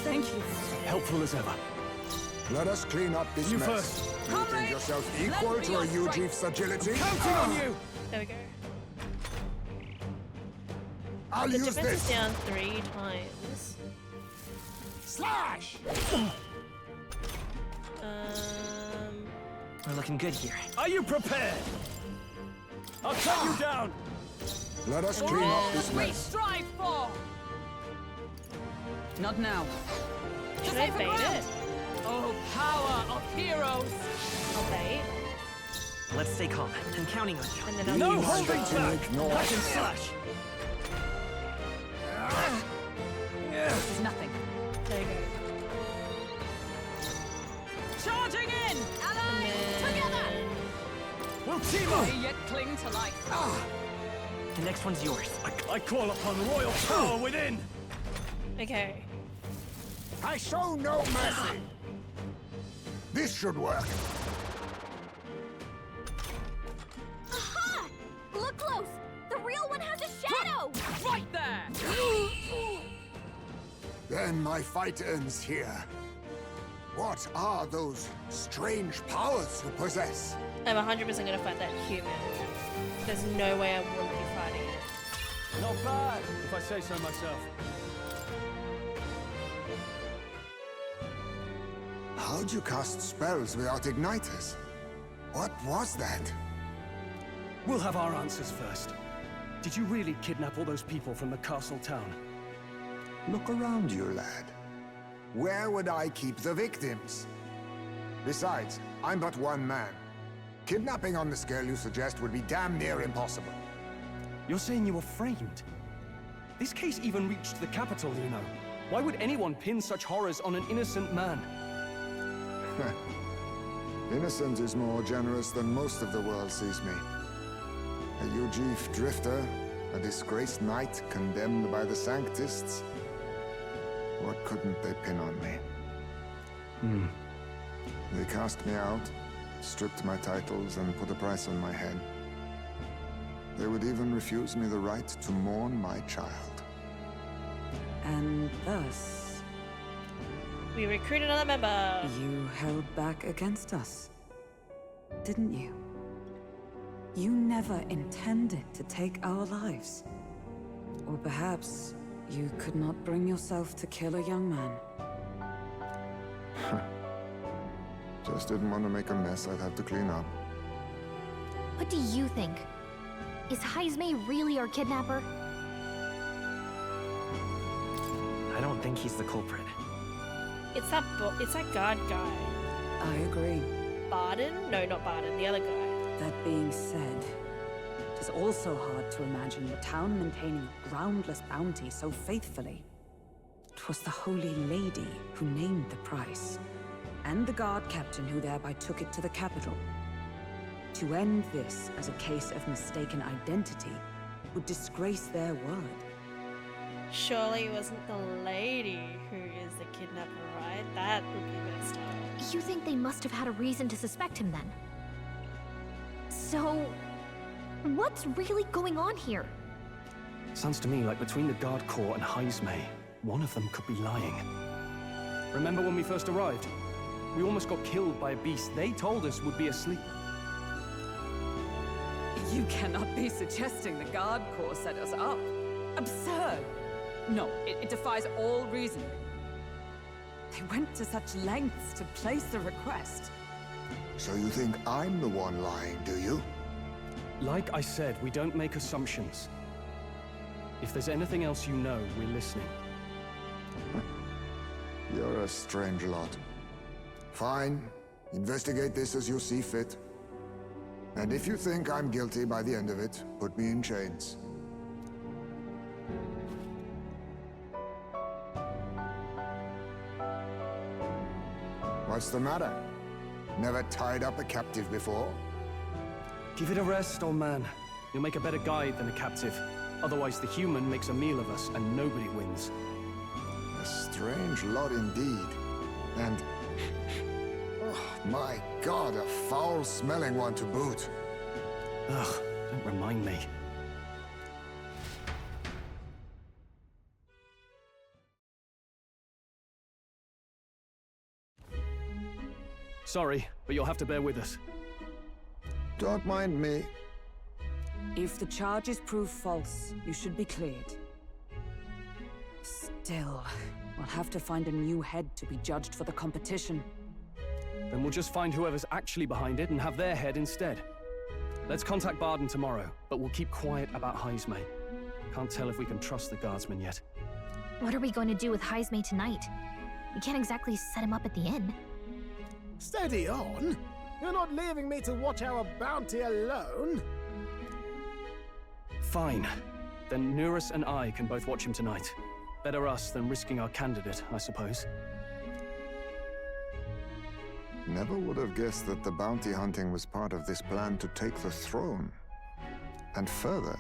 Thank you. Helpful as ever. Let us clean up this You mess. first. You think Comrade, yourself lend equal me to your a strength. Ujief's agility? Counting on you! there we go. I'll The use defense is this. down 3 times. Slash! We're looking good here. Are you prepared? I'll cut you down! Let us clean up this We mess. strive for. Not now. Should I bait it? Oh, power of heroes. I'll bait. Let's stay calm. I'm counting on you. And then I'll No use holding strong. back! Ignore. I can slash! This is nothing. There you go. Charging in. Allies, And together. then We'll team up! We yet cling to life. The next one's yours. I call upon royal power within! okay. I show no mercy. This should work. Aha! Look close. The real one has a shadow. Right there. Then my fight ends here. What are those strange powers you possess? I'm 100% gonna fight that human. There's no way I wouldn't be fighting it. Not bad, if I say so myself. How'd you cast spells without igniters? What was that? We'll have our answers first. Did you really kidnap all those people from the castle town? Look around you, lad. Where would I keep the victims? Besides, I'm but one man. Kidnapping on the scale you suggest would be damn near impossible. You're saying you were framed? This case even reached the capital, you know. Why would anyone pin such horrors on an innocent man? Innocent is more generous than most of the world sees me. A Ujief drifter, a disgraced knight condemned by the Sanctists. What couldn't they pin on me? They cast me out, stripped my titles, and put a price on my head. They would even refuse me the right to mourn my child. And thus, We recruit another member. you held back against us, didn't you? You never intended to take our lives. Or perhaps you could not bring yourself to kill a young man. Just didn't want to make a mess I'd have to clean up. What do you think? Is Heismay really our kidnapper? I don't think he's the culprit. It's that guard guy. I agree. Barden? No, not Barden. The other guy. That being said, it is also hard to imagine the town maintaining a groundless bounty so faithfully. 'Twas the Holy Lady who named the price, and the guard captain who thereby took it to the capital. To end this as a case of mistaken identity would disgrace their word. Surely it wasn't the lady who is the kidnapper, right? That would be messed up. You think they must have had a reason to suspect him then? So, what's really going on here? Sounds to me like between the Guard Corps and Heismay, one of them could be lying. Remember when we first arrived? We almost got killed by a beast they told us would be asleep. You cannot be suggesting the Guard Corps set us up. Absurd! No, it defies all reasoning. They went to such lengths to place the request. So you think I'm the one lying, do you? Like I said, we don't make assumptions. If there's anything else you know, we're listening. You're a strange lot. Fine. Investigate this as you see fit. And if you think I'm guilty by the end of it, put me in chains. What's the matter? Never tied up a captive before? Give it a rest, old man. You'll make a better guide than a captive. Otherwise, the human makes a meal of us, and nobody wins. A strange lot indeed. And... oh, my God, a foul-smelling one to boot. Ugh, don't remind me. Sorry, but you'll have to bear with us. Don't mind me. If the charges prove false, you should be cleared. Still, we'll have to find a new head to be judged for the competition. Then we'll just find whoever's actually behind it and have their head instead. Let's contact Barden tomorrow, but we'll keep quiet about Heismay. Can't tell if we can trust the guardsman yet. What are we going to do with Heismay tonight? We can't exactly set him up at the inn. Steady on! You're not leaving me to watch our bounty alone! Fine. Then Nurus and I can both watch him tonight. Better us than risking our candidate, I suppose. Never would have guessed that the bounty hunting was part of this plan to take the throne. And further,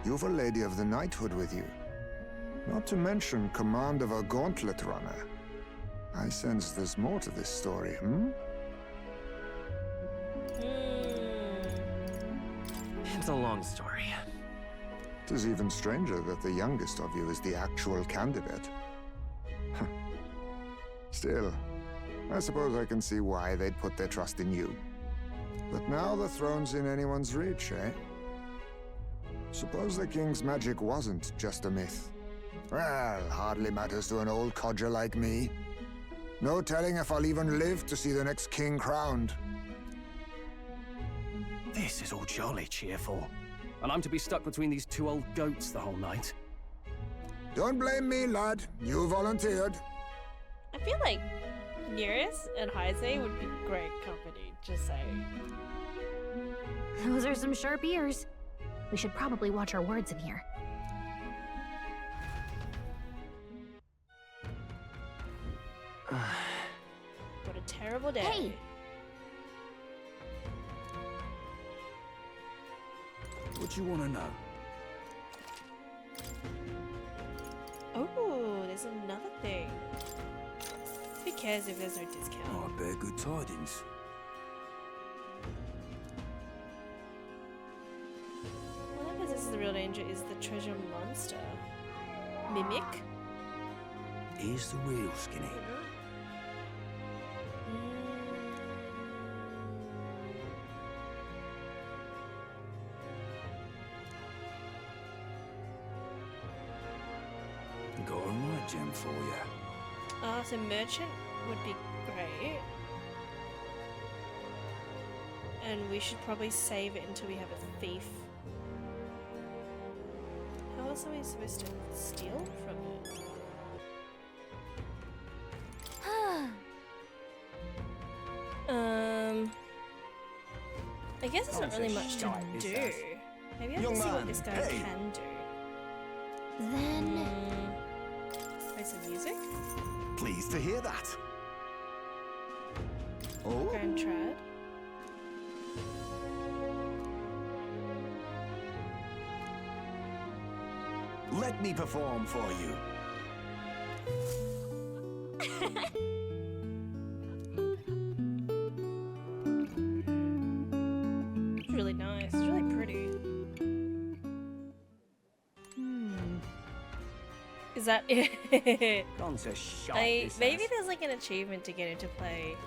you've a Lady of the Knighthood with you. Not to mention command of a gauntlet runner. I sense there's more to this story, It's a long story. It is even stranger that the youngest of you is the actual candidate. Still, I suppose I can see why they'd put their trust in you. But now the throne's in anyone's reach, eh? Suppose the king's magic wasn't just a myth. Well, hardly matters to an old codger like me. No telling if I'll even live to see the next king crowned. This is all jolly cheerful. And I'm to be stuck between these two old goats the whole night. Don't blame me, lad. You volunteered. I feel like Nurus and Heismay would be great company, just saying. Those are some sharp ears. We should probably watch our words in here. What a terrible day. Hey! What you want to know? Oh, there's another thing. Be cares if there's no discount? Oh, I bear good tidings. Well, I guess this is the real danger, is the treasure monster. Mimic? Here's the real skinny. Got a right gem for you. So merchant would be great. And we should probably save it until we have a thief. How else are we supposed to steal from it? I guess there's not really much to do. Maybe I have to see what this guy can do. Then... Play some music? Pleased to hear that. Oh? Grand Trad. Let me perform for you. It's really nice. It's really pretty. Is that it? Gone to shite. Maybe there's like an achievement to get him to play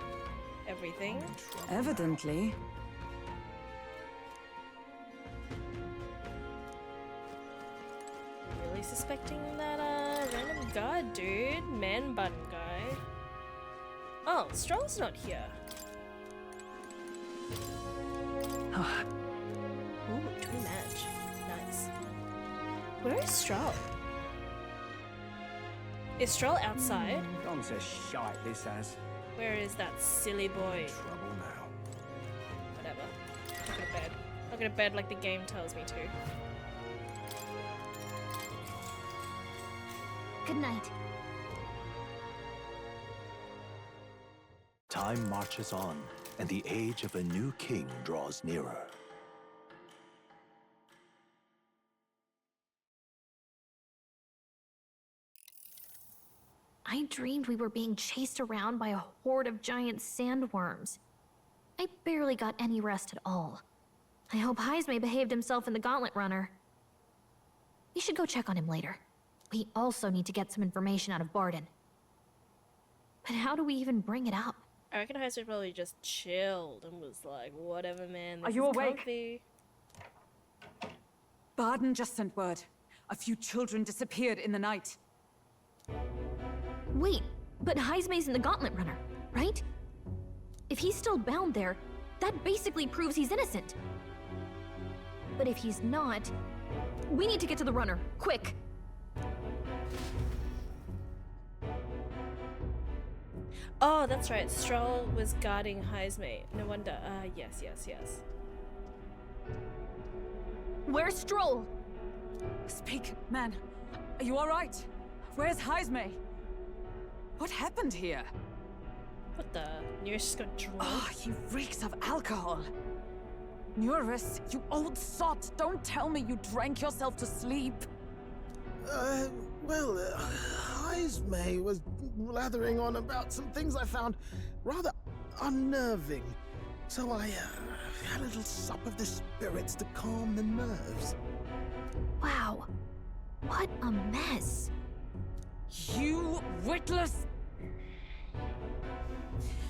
everything. Evidently. Really suspecting that random guard dude, man bun guy. Oh, Stroll's not here. Ooh, twin match. Nice. Where is Stroll? Is Stroll outside? Gone to shite, this has. Where is that silly boy? Trouble now. Whatever. I'll go to bed. I'll go to bed like the game tells me to. Good night. Time marches on, and the age of a new king draws nearer. I dreamed we were being chased around by a horde of giant sandworms. I barely got any rest at all. I hope Heisme behaved himself in the Gauntlet Runner. We should go check on him later. We also need to get some information out of Barden. But how do we even bring it up? I reckon Heisman probably just chilled and was like, whatever, man. This Are you is awake? comfy. Barden just sent word. A few children disappeared in the night. Wait, but Heisme's in the Gauntlet Runner, right? If he's still bound there, that basically proves he's innocent. But if he's not, we need to get to the runner, quick! Oh, that's right. Stroll was guarding Heisme. No wonder. Yes. Where's Stroll? Speak, man. Are you alright? Where's Heisme? What happened here? What the? Nearest just got drunk. Oh, he reeks of alcohol. Neurus, you old sot, don't tell me you drank yourself to sleep. Heisme was blathering on about some things I found rather unnerving. So I had a little sup of the spirits to calm the nerves. Wow, what a mess. You witless...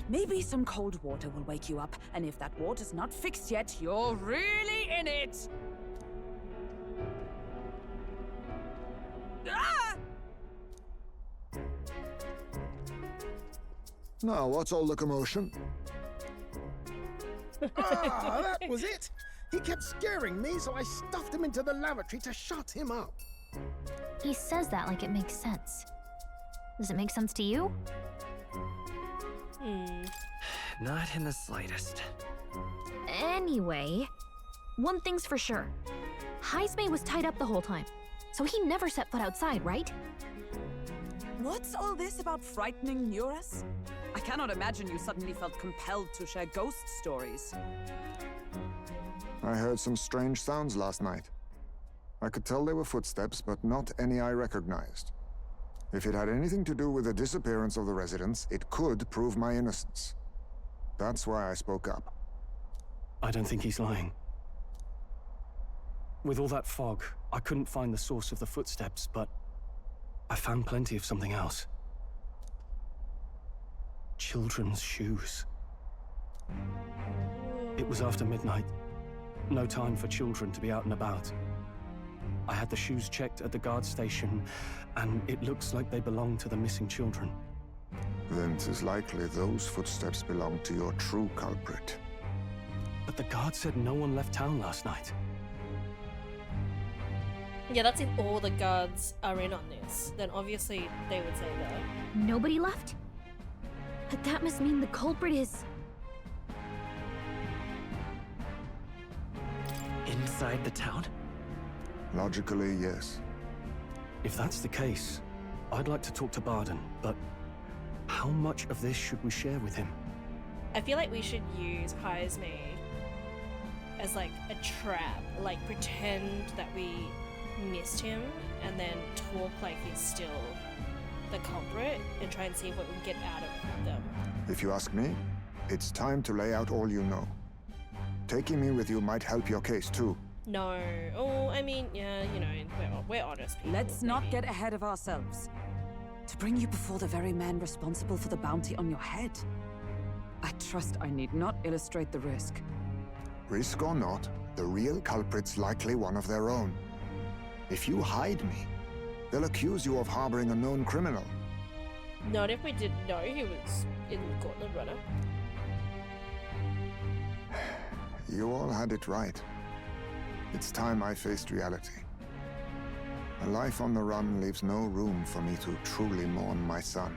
Maybe some cold water will wake you up, and if that water's not fixed yet, you're really in it! Ah! Now, what's all the commotion? That was it! He kept scaring me, so I stuffed him into the lavatory to shut him up. He says that like it makes sense. Does it make sense to you? Not in the slightest. Anyway, one thing's for sure. Heisme was tied up the whole time, so he never set foot outside, right? What's all this about frightening Neurus? I cannot imagine you suddenly felt compelled to share ghost stories. I heard some strange sounds last night. I could tell they were footsteps, but not any I recognized. If it had anything to do with the disappearance of the residents, it could prove my innocence. That's why I spoke up. I don't think he's lying. With all that fog, I couldn't find the source of the footsteps, but I found plenty of something else. Children's shoes. It was after midnight. No time for children to be out and about. I had the shoes checked at the guard station, and it looks like they belong to the missing children. Then 'tis likely those footsteps belong to your true culprit. But the guard said no one left town last night. Yeah, that's if all the guards are in on this. Then obviously they would say that. Nobody left? But that must mean the culprit is... Inside the town? Logically, yes. If that's the case, I'd like to talk to Barden, but how much of this should we share with him? I feel like we should use Heisme as like a trap, like pretend that we missed him and then talk like he's still the culprit and try and see what we can get out of them. If you ask me, it's time to lay out all you know. Taking me with you might help your case too. No. Oh, I mean, yeah, you know, we're honest people. Let's not get ahead of ourselves. To bring you before the very man responsible for the bounty on your head. I trust I need not illustrate the risk. Risk or not, the real culprit's likely one of their own. If you hide me, they'll accuse you of harboring a known criminal. Not if we didn't know he was in the Gauntlet Runner. You all had it right. It's time I faced reality. A life on the run leaves no room for me to truly mourn my son.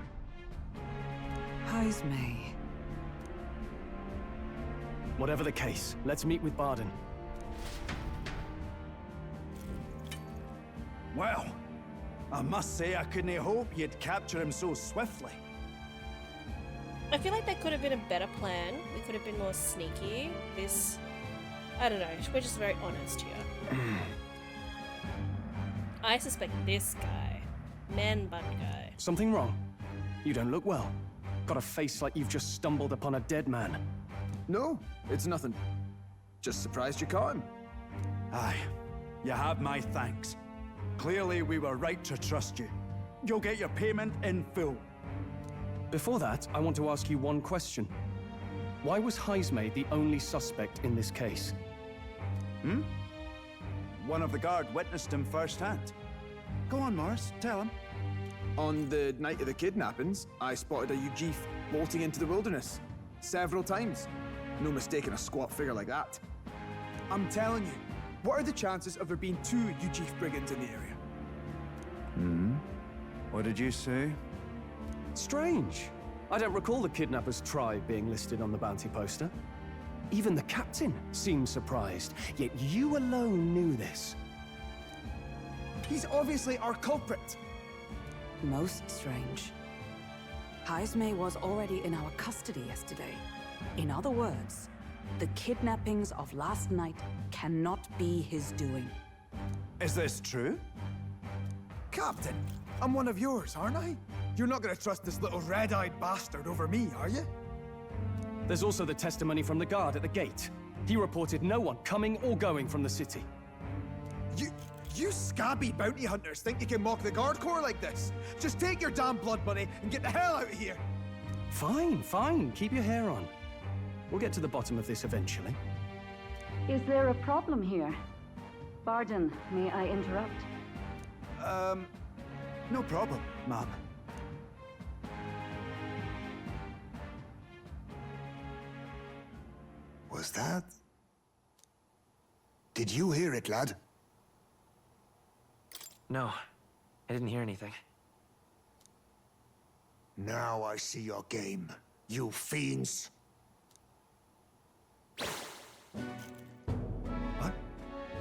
Heisme. Whatever the case, let's meet with Barden. Well, I must say I couldn't hope you'd capture him so swiftly. I feel like that could have been a better plan. We could have been more sneaky. This... I don't know, we're just very honest here. I suspect this guy. Man bun guy. Something wrong? You don't look well. Got a face like you've just stumbled upon a dead man. No, it's nothing. Just surprised you caught him. Aye, you have my thanks. Clearly we were right to trust you. You'll get your payment in full. Before that, I want to ask you one question. Why was Heisme the only suspect in this case? One of the guard witnessed him firsthand. Go on, Morris, tell him. On the night of the kidnappings, I spotted a Ujif bolting into the wilderness. Several times. No mistaking a squat figure like that. I'm telling you, what are the chances of there being 2 Ujif brigands in the area? What did you say? Strange. I don't recall the kidnappers' tribe being listed on the bounty poster. Even the captain seemed surprised, yet you alone knew this. He's obviously our culprit. Most strange. Heisme was already in our custody yesterday. In other words, the kidnappings of last night cannot be his doing. Is this true? Captain, I'm one of yours, aren't I? You're not gonna trust this little red-eyed bastard over me, are you? There's also the testimony from the guard at the gate. He reported no one coming or going from the city. You scabby bounty hunters think you can mock the guard corps like this? Just take your damn blood money and get the hell out of here! Fine, fine. Keep your hair on. We'll get to the bottom of this eventually. Is there a problem here? Barden, may I interrupt? No problem, ma'am. Was that? Did you hear it, lad? No, I didn't hear anything. Now I see your game, you fiends. What?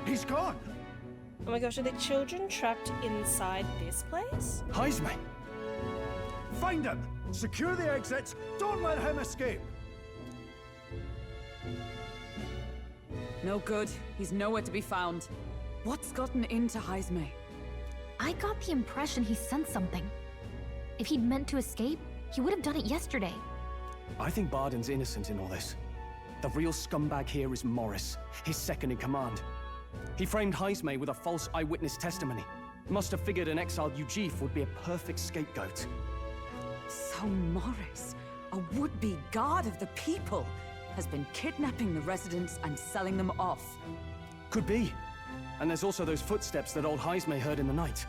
He's gone! Oh my gosh, are the children trapped inside this place? Heisme! Find him! Secure the exits! Don't let him escape! No good. He's nowhere to be found. What's gotten into Heisme? I got the impression he sensed something. If he'd meant to escape, he would have done it yesterday. I think Barden's innocent in all this. The real scumbag here is Morris, his second in command. He framed Heismay with a false eyewitness testimony. Must have figured an exiled Ujif would be a perfect scapegoat. So Morris, a would-be guard of the people, has been kidnapping the residents and selling them off. Could be. And there's also those footsteps that old Heismay heard in the night.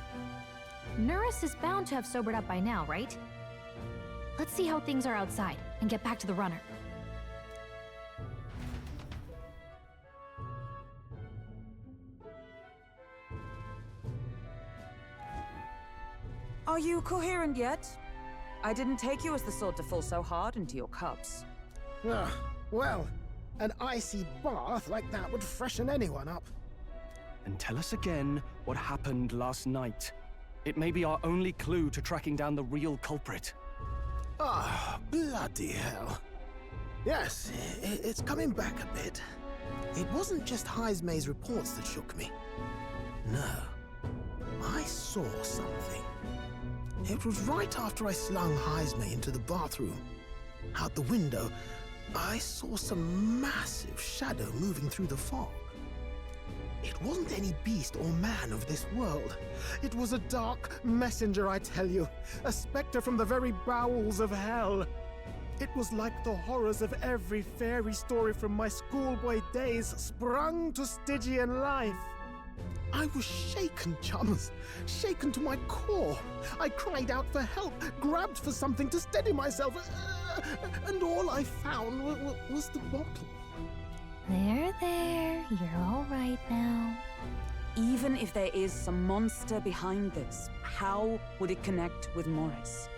Norris is bound to have sobered up by now, right? Let's see how things are outside and get back to the runner. Are you coherent yet? I didn't take you as the sort to fall so hard into your cups. Well, an icy bath like that would freshen anyone up. And tell us again what happened last night. It may be our only clue to tracking down the real culprit. Ah, bloody hell. Yes, it's coming back a bit. It wasn't just Heismay's reports that shook me. No, I saw something. It was right after I slung Heismay into the bathroom. Out the window, I saw some massive shadow moving through the fog. It wasn't any beast or man of this world. It was a dark messenger, I tell you. A specter from the very bowels of hell. It was like the horrors of every fairy story from my schoolboy days sprung to Stygian life. I was shaken, chums. Shaken to my core. I cried out for help, grabbed for something to steady myself, and all I found was the bottle. There, you're all right now. Even if there is some monster behind this, how would it connect with Morris?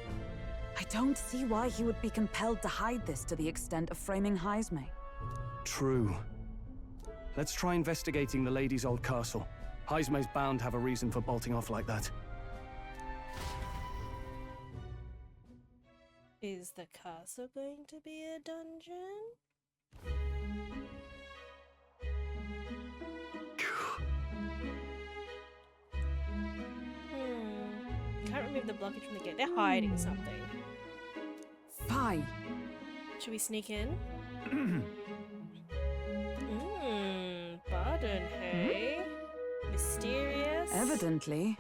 I don't see why he would be compelled to hide this to the extent of framing Heismay. True. Let's try investigating the lady's old castle. Heismay's bound to have a reason for bolting off like that. Is the castle going to be a dungeon? Can't remove the blockage from the gate. They're hiding something. Fine. Should we sneak in? Barden, hey? Mysterious? Evidently.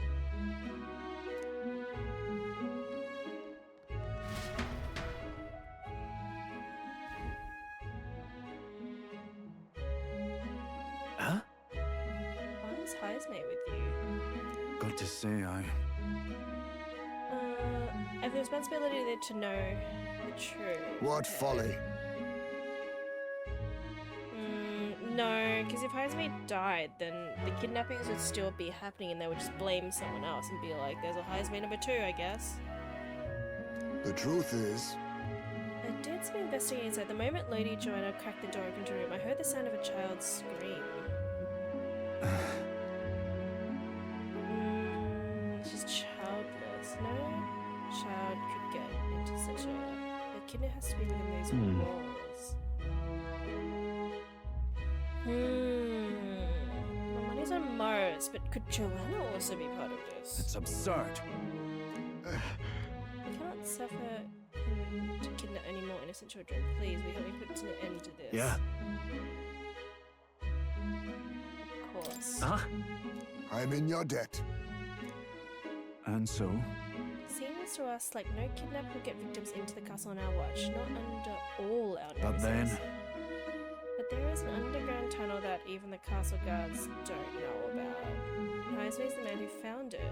Huh? Why is Heismay with you? Got to say, I have the responsibility to know the truth. What folly? No, because if Heismay died, then the kidnappings would still be happening and they would just blame someone else and be like, there's a Heismay number 2, I guess. The truth is... I did some investigating inside. The moment Lady Joanna cracked the door open to her room, I heard the sound of a child's scream. She's childless. No child could get into such a... The kidney has to be within these walls. The money's on Morris, but could Joanna also be part of this? It's absurd. We cannot suffer him to kidnap any more innocent children. Please, we hope we put an end to this. Yeah. Of course. Huh? I'm in your debt. And so? Seems to us like no kidnapper will get victims into the castle on our watch, not under all our noses. But then... But there is an underground tunnel that even the castle guards don't know about. Heismay's the man who found it.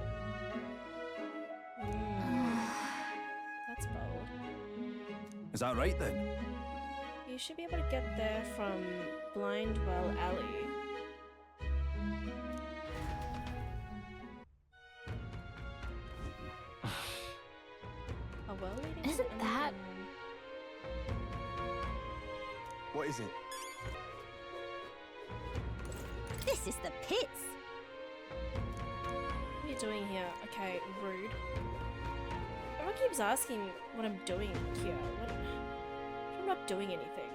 That's bold. Is that right then? You should be able to get there from Blindwell Alley. A well leading. Isn't that... What is it? This is the pits. What are you doing here? Okay, rude. Everyone keeps asking what I'm doing here. What? I'm not doing anything.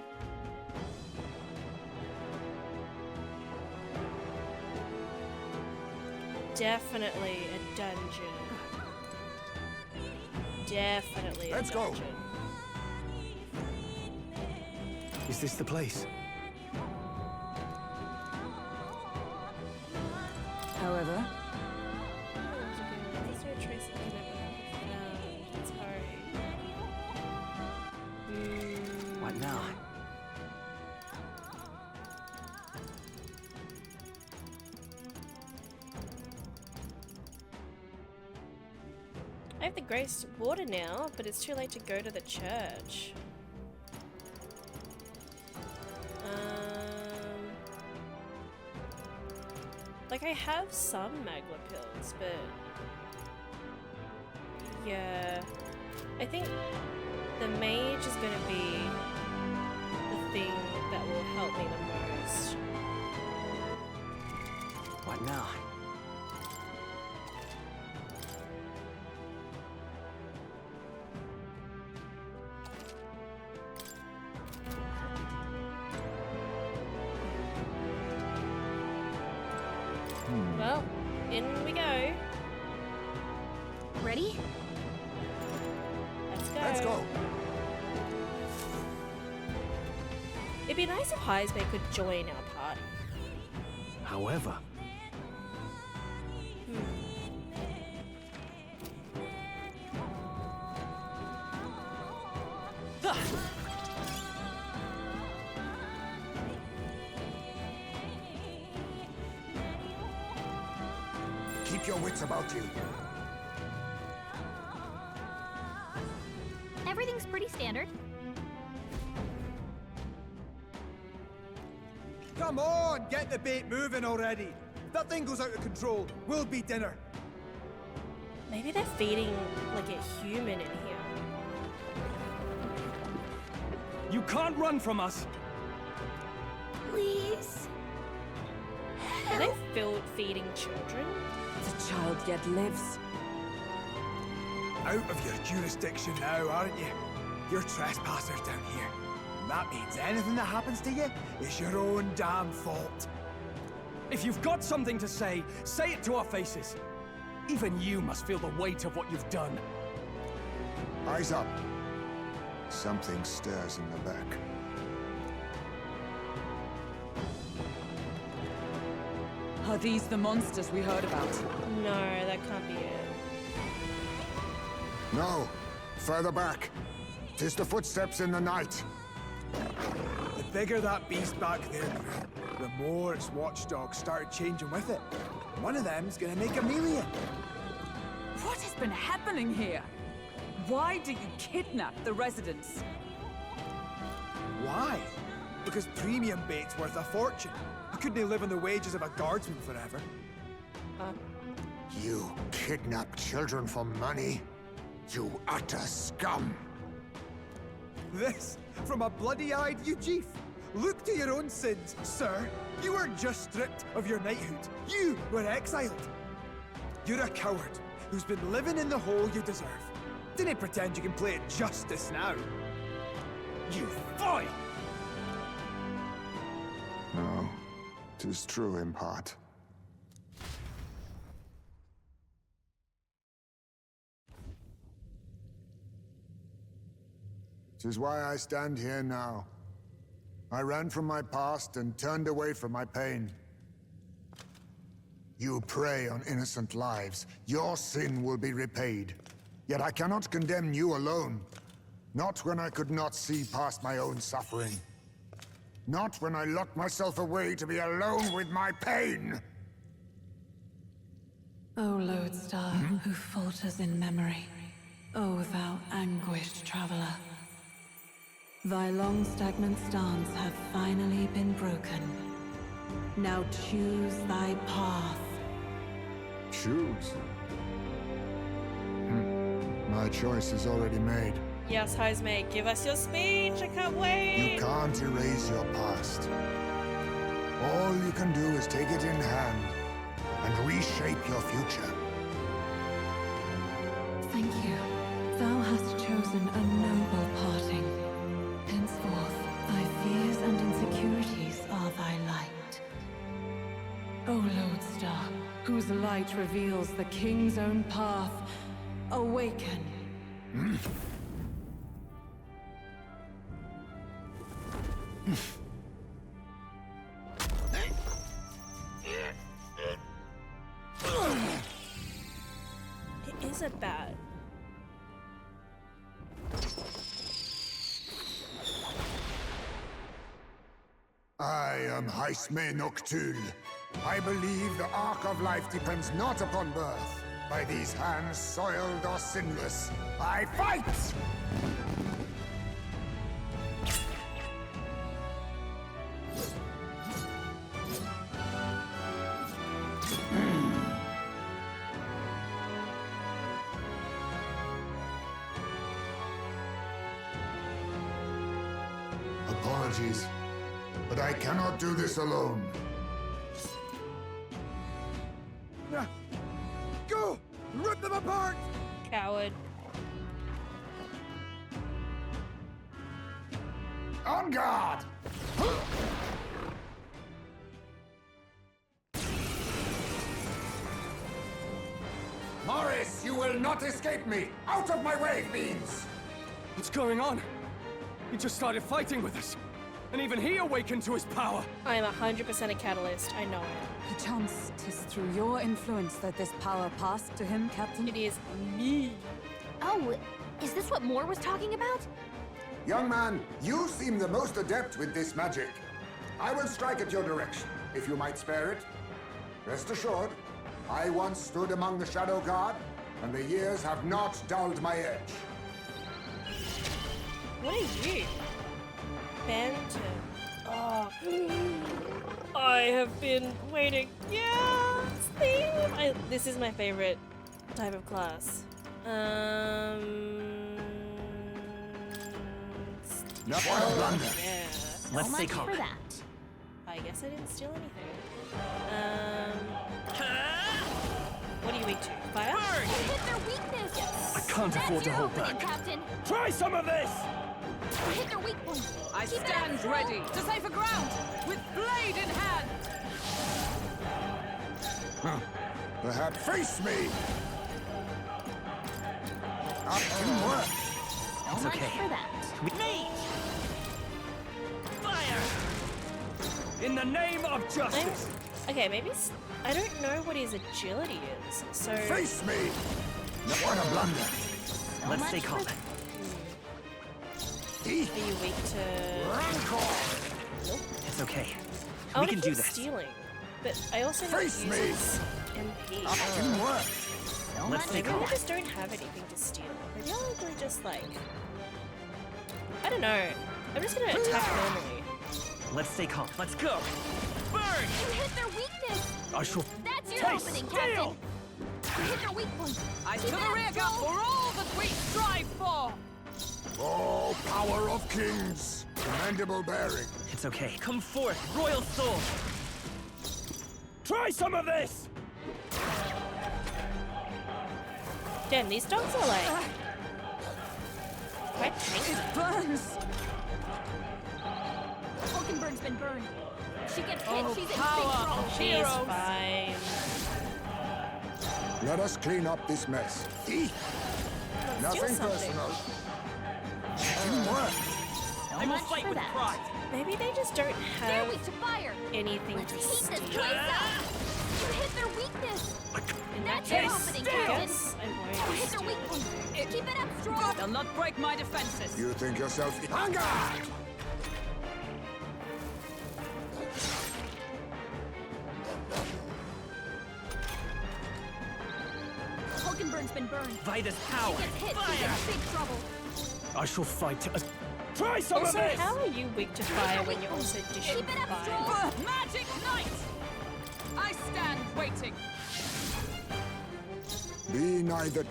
Definitely a dungeon. definitely a Let's go. dungeon. Is this the place? However, There's no trace of it ever found. It's hard. What now? I have the grace water now, but it's too late to go to the church. Like, I have some magma pills, but yeah, I think the mage is going to be the thing that will help me the most. What now? Well, in we go. Ready? Let's go. Let's go. It'd be nice if Heisman could join our party. However, Keep your wits about you. Everything's pretty standard. Come on, get the bait moving already. If that thing goes out of control, we'll be dinner. Maybe they're feeding like a human in here. you can't run from us. Please. Are they feeding children? the child yet lives. Out of your jurisdiction now, aren't you? You're trespassers down here. And that means anything that happens to you is your own damn fault. If you've got something to say it to our faces. Even you must feel the weight of what you've done. Eyes up. Something stirs in the back. Are these the monsters we heard about? No, that can't be it. No, further back. 'Tis the footsteps in the night. The bigger that beast back there grew, the more its watchdogs started changing with it. One of them's gonna make a million. What has been happening here? Why do you kidnap the residents? Why? Because premium bait's worth a fortune. You couldn't live on the wages of a guardsman forever. You kidnap children for money? You utter scum! This from a bloody-eyed Eugene. Look to your own sins, sir. You weren't just stripped of your knighthood. You were exiled. You're a coward who's been living in the hole you deserve. Didn't pretend you can play at justice now. You boy! No, 'tis true in part. Tis why I stand here now. I ran from my past and turned away from my pain. You prey on innocent lives. Your sin will be repaid. Yet I cannot condemn you alone. Not when I could not see past my own suffering. Not when I locked myself away to be alone with my pain! O lodestar, who falters in memory, O thou anguished traveler. Thy long stagnant stance hath finally been broken. Now choose thy path. Choose? My choice is already made. Yes, Heisman, give us your speech. I can't wait. You can't erase your past. All you can do is take it in hand and reshape your future. Thank you. Thou hast chosen a noble parting. Henceforth, thy fears and insecurities are thy light. O lodestar, whose light reveals the king's own path, awaken It is a bat. I am Haisme Noctul. I believe the arc of life depends not upon birth. By these hands, soiled or sinless, I fight! Apologies, but I cannot do this alone. Go! Rip them apart! Coward. On guard! Morris, you will not escape me! Out of my way, fiends! What's going on? He just started fighting with us. And even he awakened to his power. I am 100% a catalyst. I know it. Perchance 'tis through your influence that this power passed to him, Captain? It is me. Oh, is this what Moore was talking about? Young man, you seem the most adept with this magic. I will strike at your direction, if you might spare it. Rest assured, I once stood among the Shadow Guard, and the years have not dulled my edge. What are you? Phantom. Oh. I have been waiting. Yes! Theme! This is my favorite type of class. Not one blunder. Yeah. Let's So stay much calm. for that. I guess I didn't steal anything. What are you weak to? Fire? You hit their weakness! I can't afford to That's your hold opening, back. Captain! Try some of this! You hit their weak point! I Keep it stand up, Stroll. ready to safer ground, with blade in hand! Perhaps face me! Up to work! So It's much okay. for that. Nate! Fire! In the name of justice! Okay, maybe I don't know what his agility is, so Face me! Not one a blunder. So Let's much stay for calm. that. are you weak to? Nope. It's okay. I We want can to do keep this. stealing, but I also know Face it me. uses MP. Up to work! So Let's much stay Maybe for calm. I that. just don't have anything to steal. Maybe I'll actually just like, I don't know. I'm just gonna attack normally. Let's stay calm. Let's go! Burn! You hit their weakness! I shall That's your taste opening, steel! Captain! You hit their weak point! I Keep to it the up, rear guard Stroll. for all that we strive for! Oh, power of kings! Commendable bearing. It's okay. Come forth, royal soul! Try some of this! Damn, these dogs are like quite tanky. It burns! Hulkenberg's been burned. She gets hit, Oh, she's in big power trouble. of She's heroes! fine. Let us clean up this mess. Steal Nothing something. personal. Teamwork. So I will much fight for with that. pride! Maybe they just don't They're have weak to fire. anything Let's to heat this steal. place up. You hit their weakness. In that That's your case, opening, I Captain. guess I You won't hit their steal weak point. anything. Keep it up, Stroll. They'll not break my defenses! You think yourself on guard! Hulkenberg's been burned. Vitus power! She gets hit, she's Fire! in big trouble. I shall fight. Try some Also, of this! how are you weak to fire when you're also dishing Keep it up, fire? Stroll. Magic Knight! I stand waiting! Be neither.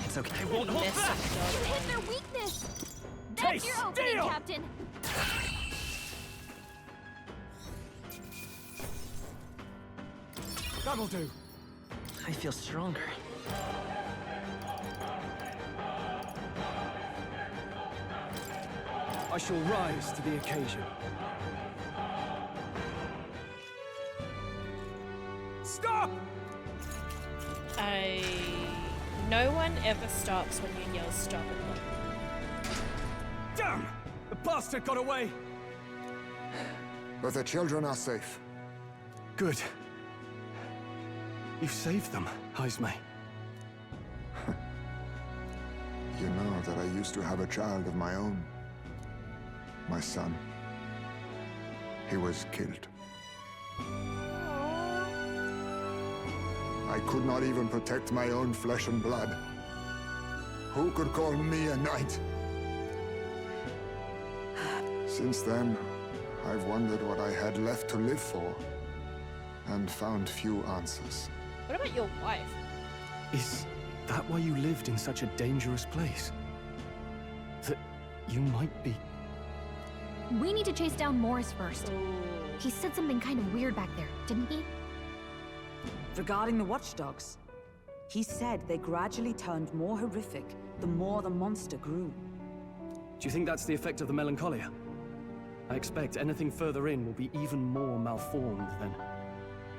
It's okay. I won't hold Mess back! up, You dog. hit their weakness. That's Taste your opening, steel. Captain. That'll do. I feel stronger. I shall rise to the occasion. Stop! No one ever stops when you yell stop at them. Damn! The bastard got away! But the children are safe. Good. You saved them, Ismay. You know that I used to have a child of my own. My son. He was killed. I could not even protect my own flesh and blood. Who could call me a knight? Since then, I've wondered what I had left to live for, and found few answers. What about your wife? Is that why you lived in such a dangerous place? That you might be... We need to chase down Morris first. He said something kind of weird back there, didn't he? Regarding the watchdogs, he said they gradually turned more horrific the more the monster grew. Do you think that's the effect of the melancholia? I expect anything further in will be even more malformed then.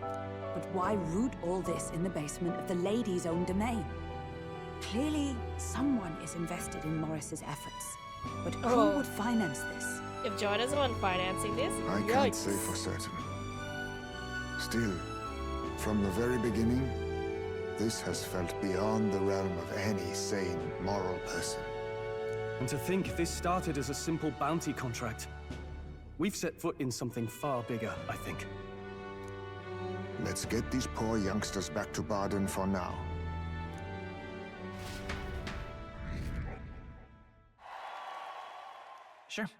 But why root all this in the basement of the lady's own domain? Clearly, someone is invested in Morris's efforts. But who would finance this? If Joanna's the one financing this, I can't say for certain. Still, from the very beginning, this has felt beyond the realm of any sane, moral person. And to think this started as a simple bounty contract. We've set foot in something far bigger, I think. Let's get these poor youngsters back to Baden for now. Sure.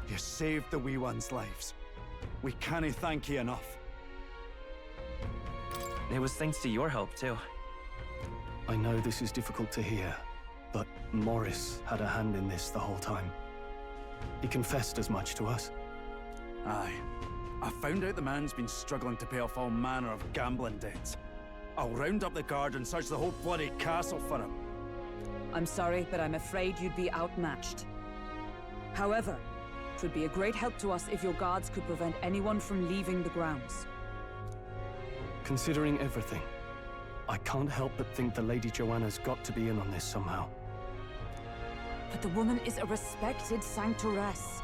You saved the wee ones' lives. We can't thank you enough. It was thanks to your help, too. I know this is difficult to hear, but Morris had a hand in this the whole time. He confessed as much to us. Aye. I found out the man's been struggling to pay off all manner of gambling debts. I'll round up the guard and search the whole bloody castle for him. I'm sorry, but I'm afraid you'd be outmatched. However, it would be a great help to us if your guards could prevent anyone from leaving the grounds. Considering everything, I can't help but think the Lady Joanna's got to be in on this somehow. But the woman is a respected sanctoress.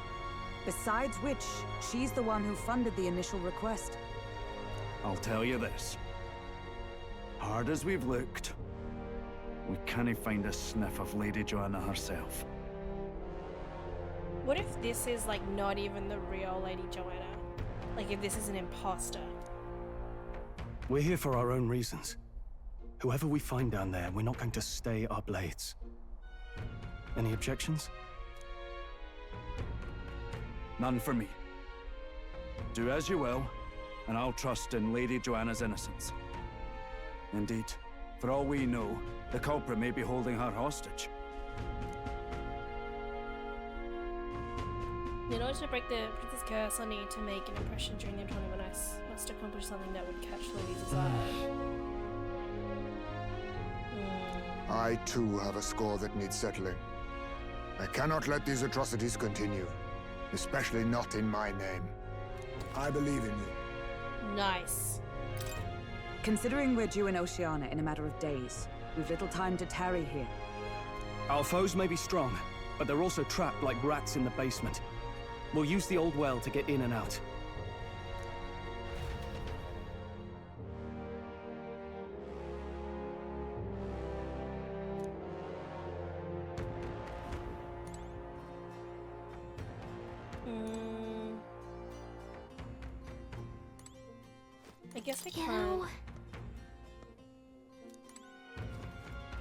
Besides which, she's the one who funded the initial request. I'll tell you this. Hard as we've looked, we can't find a sniff of Lady Joanna herself. What if this is like not even the real Lady Joanna? Like if this is an imposter? We're here for our own reasons. Whoever we find down there, we're not going to stay our blades. Any objections? None for me. Do as you will, and I'll trust in Lady Joanna's innocence. Indeed, for all we know, the culprit may be holding her hostage. In order to break the princess curse, I need to make an impression during the tournament. I must accomplish something that would catch Lily's eye. I too have a score that needs settling. I cannot let these atrocities continue, especially not in my name. I believe in you. Nice. Considering we're due in Oceania in a matter of days, we've little time to tarry here. Our foes may be strong, but they're also trapped like rats in the basement. We'll use the old well to get in and out. I guess I can't.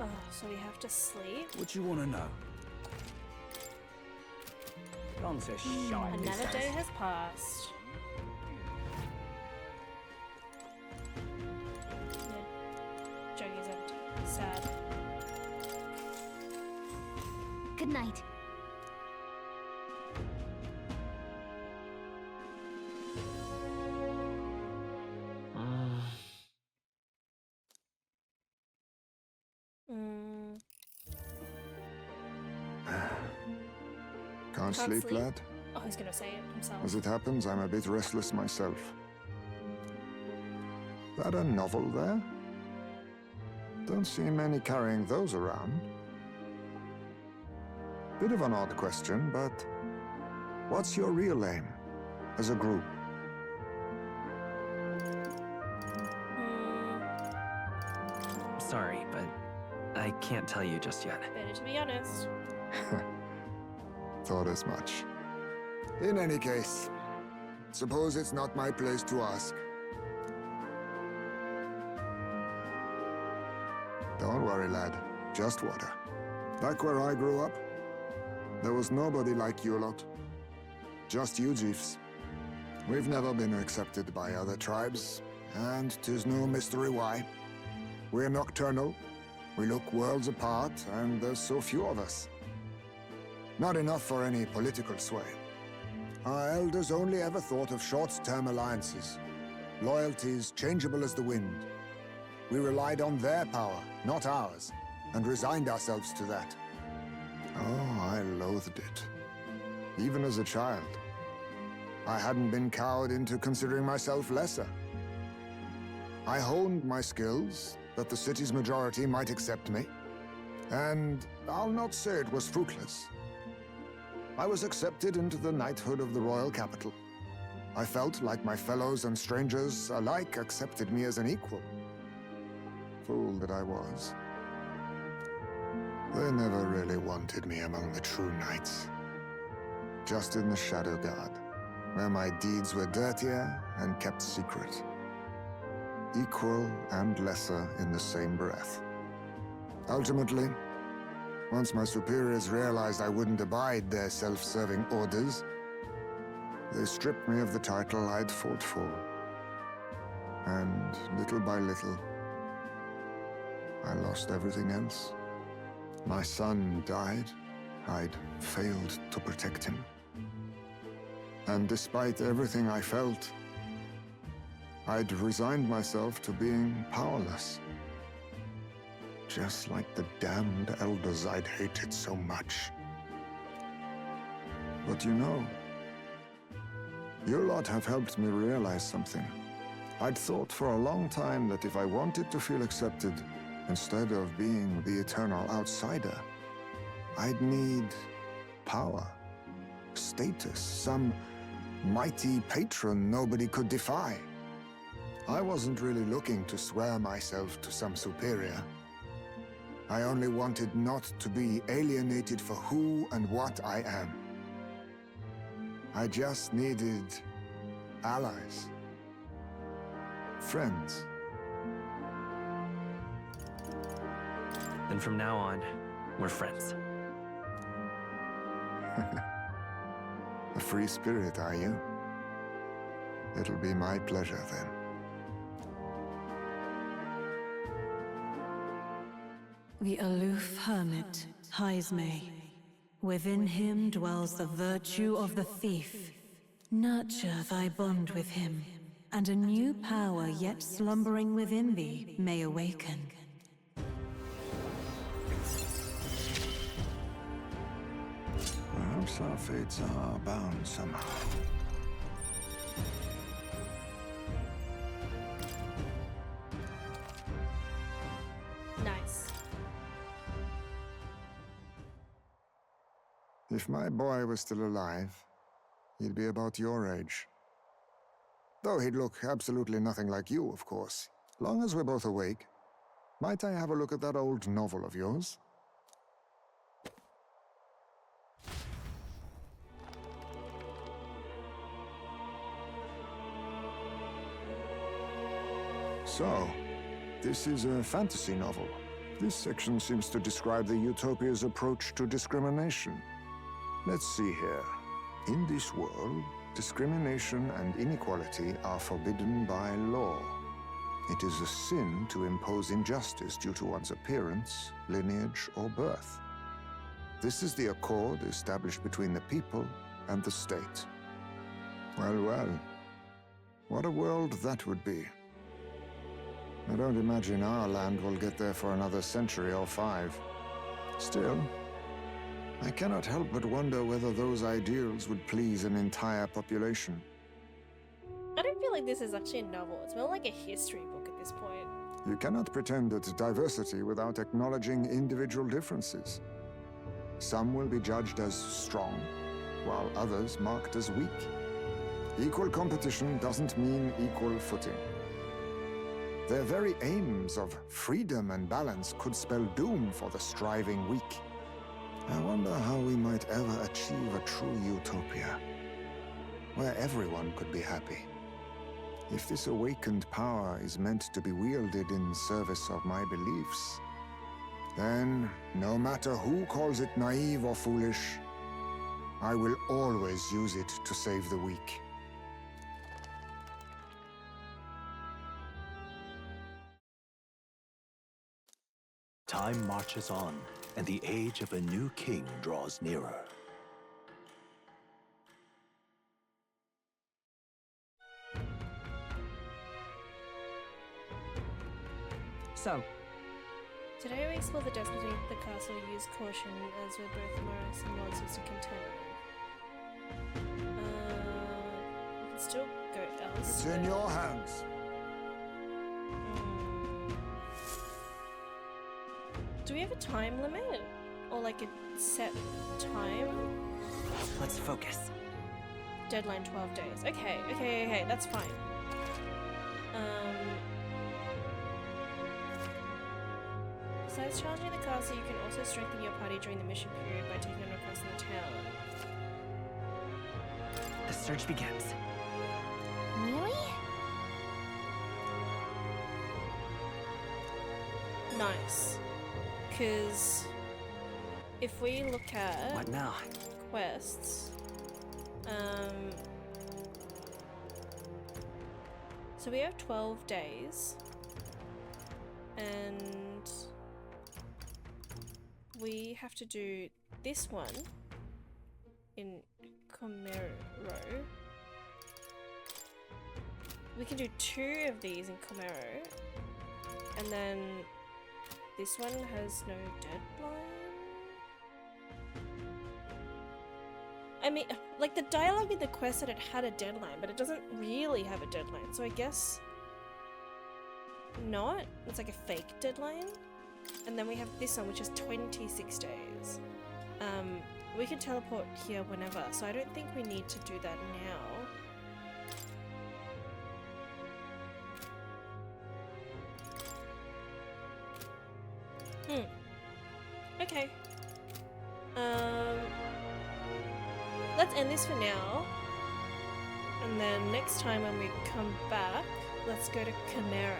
Oh, so we have to sleep? What do you want to know? Gone to shite. Another day has passed. The jug is empty. Sad. Good night. Can't sleep, lad? Oh, he's gonna say it himself. As it happens, I'm a bit restless myself. That a novel there? Don't see many carrying those around. Bit of an odd question, but what's your real aim as a group? Sorry, but I can't tell you just yet. Better to be honest. Thought as much. In any case, suppose it's not my place to ask. Don't worry, lad. Just water. Back where I grew up, there was nobody like you lot. Just you chiefs. We've never been accepted by other tribes, and 'tis no mystery why. We're nocturnal, we look worlds apart, and there's so few of us. Not enough for any political sway. Our elders only ever thought of short-term alliances, loyalties changeable as the wind. We relied on their power, not ours, and resigned ourselves to that. Oh, I loathed it. Even as a child. I hadn't been cowed into considering myself lesser. I honed my skills, that the city's majority might accept me. And I'll not say it was fruitless. I was accepted into the knighthood of the royal capital. I felt like my fellows and strangers alike accepted me as an equal. Fool that I was. They never really wanted me among the true knights. Just in the Shadow Guard, where my deeds were dirtier and kept secret. Equal and lesser in the same breath. Ultimately, once my superiors realized I wouldn't abide their self-serving orders, they stripped me of the title I'd fought for. And little by little, I lost everything else. My son died. I'd failed to protect him. And despite everything I felt, I'd resigned myself to being powerless. Just like the damned elders I'd hated so much. But you know, you lot have helped me realize something. I'd thought for a long time that if I wanted to feel accepted, instead of being the eternal outsider, I'd need power, status, some mighty patron nobody could defy. I wasn't really looking to swear myself to some superior. I only wanted not to be alienated for who and what I am. I just needed allies. Friends. And from now on, we're friends. A free spirit, are you? It'll be my pleasure then. The aloof hermit, Heismay. Within him dwells the virtue of the thief. Nurture thy bond with him, and a new power yet slumbering within thee may awaken. Perhaps our fates are bound somehow. Nice. If my boy was still alive, he'd be about your age. Though he'd look absolutely nothing like you, of course. Long as we're both awake, might I have a look at that old novel of yours? So, this is a fantasy novel. This section seems to describe the Utopia's approach to discrimination. Let's see here. In this world, discrimination and inequality are forbidden by law. It is a sin to impose injustice due to one's appearance, lineage, or birth. This is the accord established between the people and the state. Well, well. What a world that would be. I don't imagine our land will get there for another century or 5. Still, I cannot help but wonder whether those ideals would please an entire population. I don't feel like this is actually a novel. It's more like a history book at this point. You cannot pretend at diversity without acknowledging individual differences. Some will be judged as strong, while others marked as weak. Equal competition doesn't mean equal footing. Their very aims of freedom and balance could spell doom for the striving weak. I wonder how we might ever achieve a true utopia, where everyone could be happy. If this awakened power is meant to be wielded in service of my beliefs, then, no matter who calls it naive or foolish, I will always use it to save the weak. Time marches on, and the age of a new king draws nearer. So, Today we explore the depths beneath the castle. Use caution as we're both morose and monsters to contend with. We can still go else. It's in your hands. Do we have a time limit? Or like a set time? Let's focus. Deadline 12 days. Okay, that's fine. Besides challenging the castle, you can also strengthen your party during the mission period by taking on quests in the town. The search begins. Really? Nice. Because if we look at What now? quests, so we have 12 days, and we have to do this one in Comero. We can do 2 of these in Comero, and then this one has no deadline. I mean, like the dialogue in the quest said it had a deadline, but it doesn't really have a deadline, so I guess not. It's like a fake deadline. And then we have this one, which is 26 days. We can teleport here whenever, so I don't think we need to do that now. Okay. Let's end this for now. And then next time when we come back, let's go to Comero.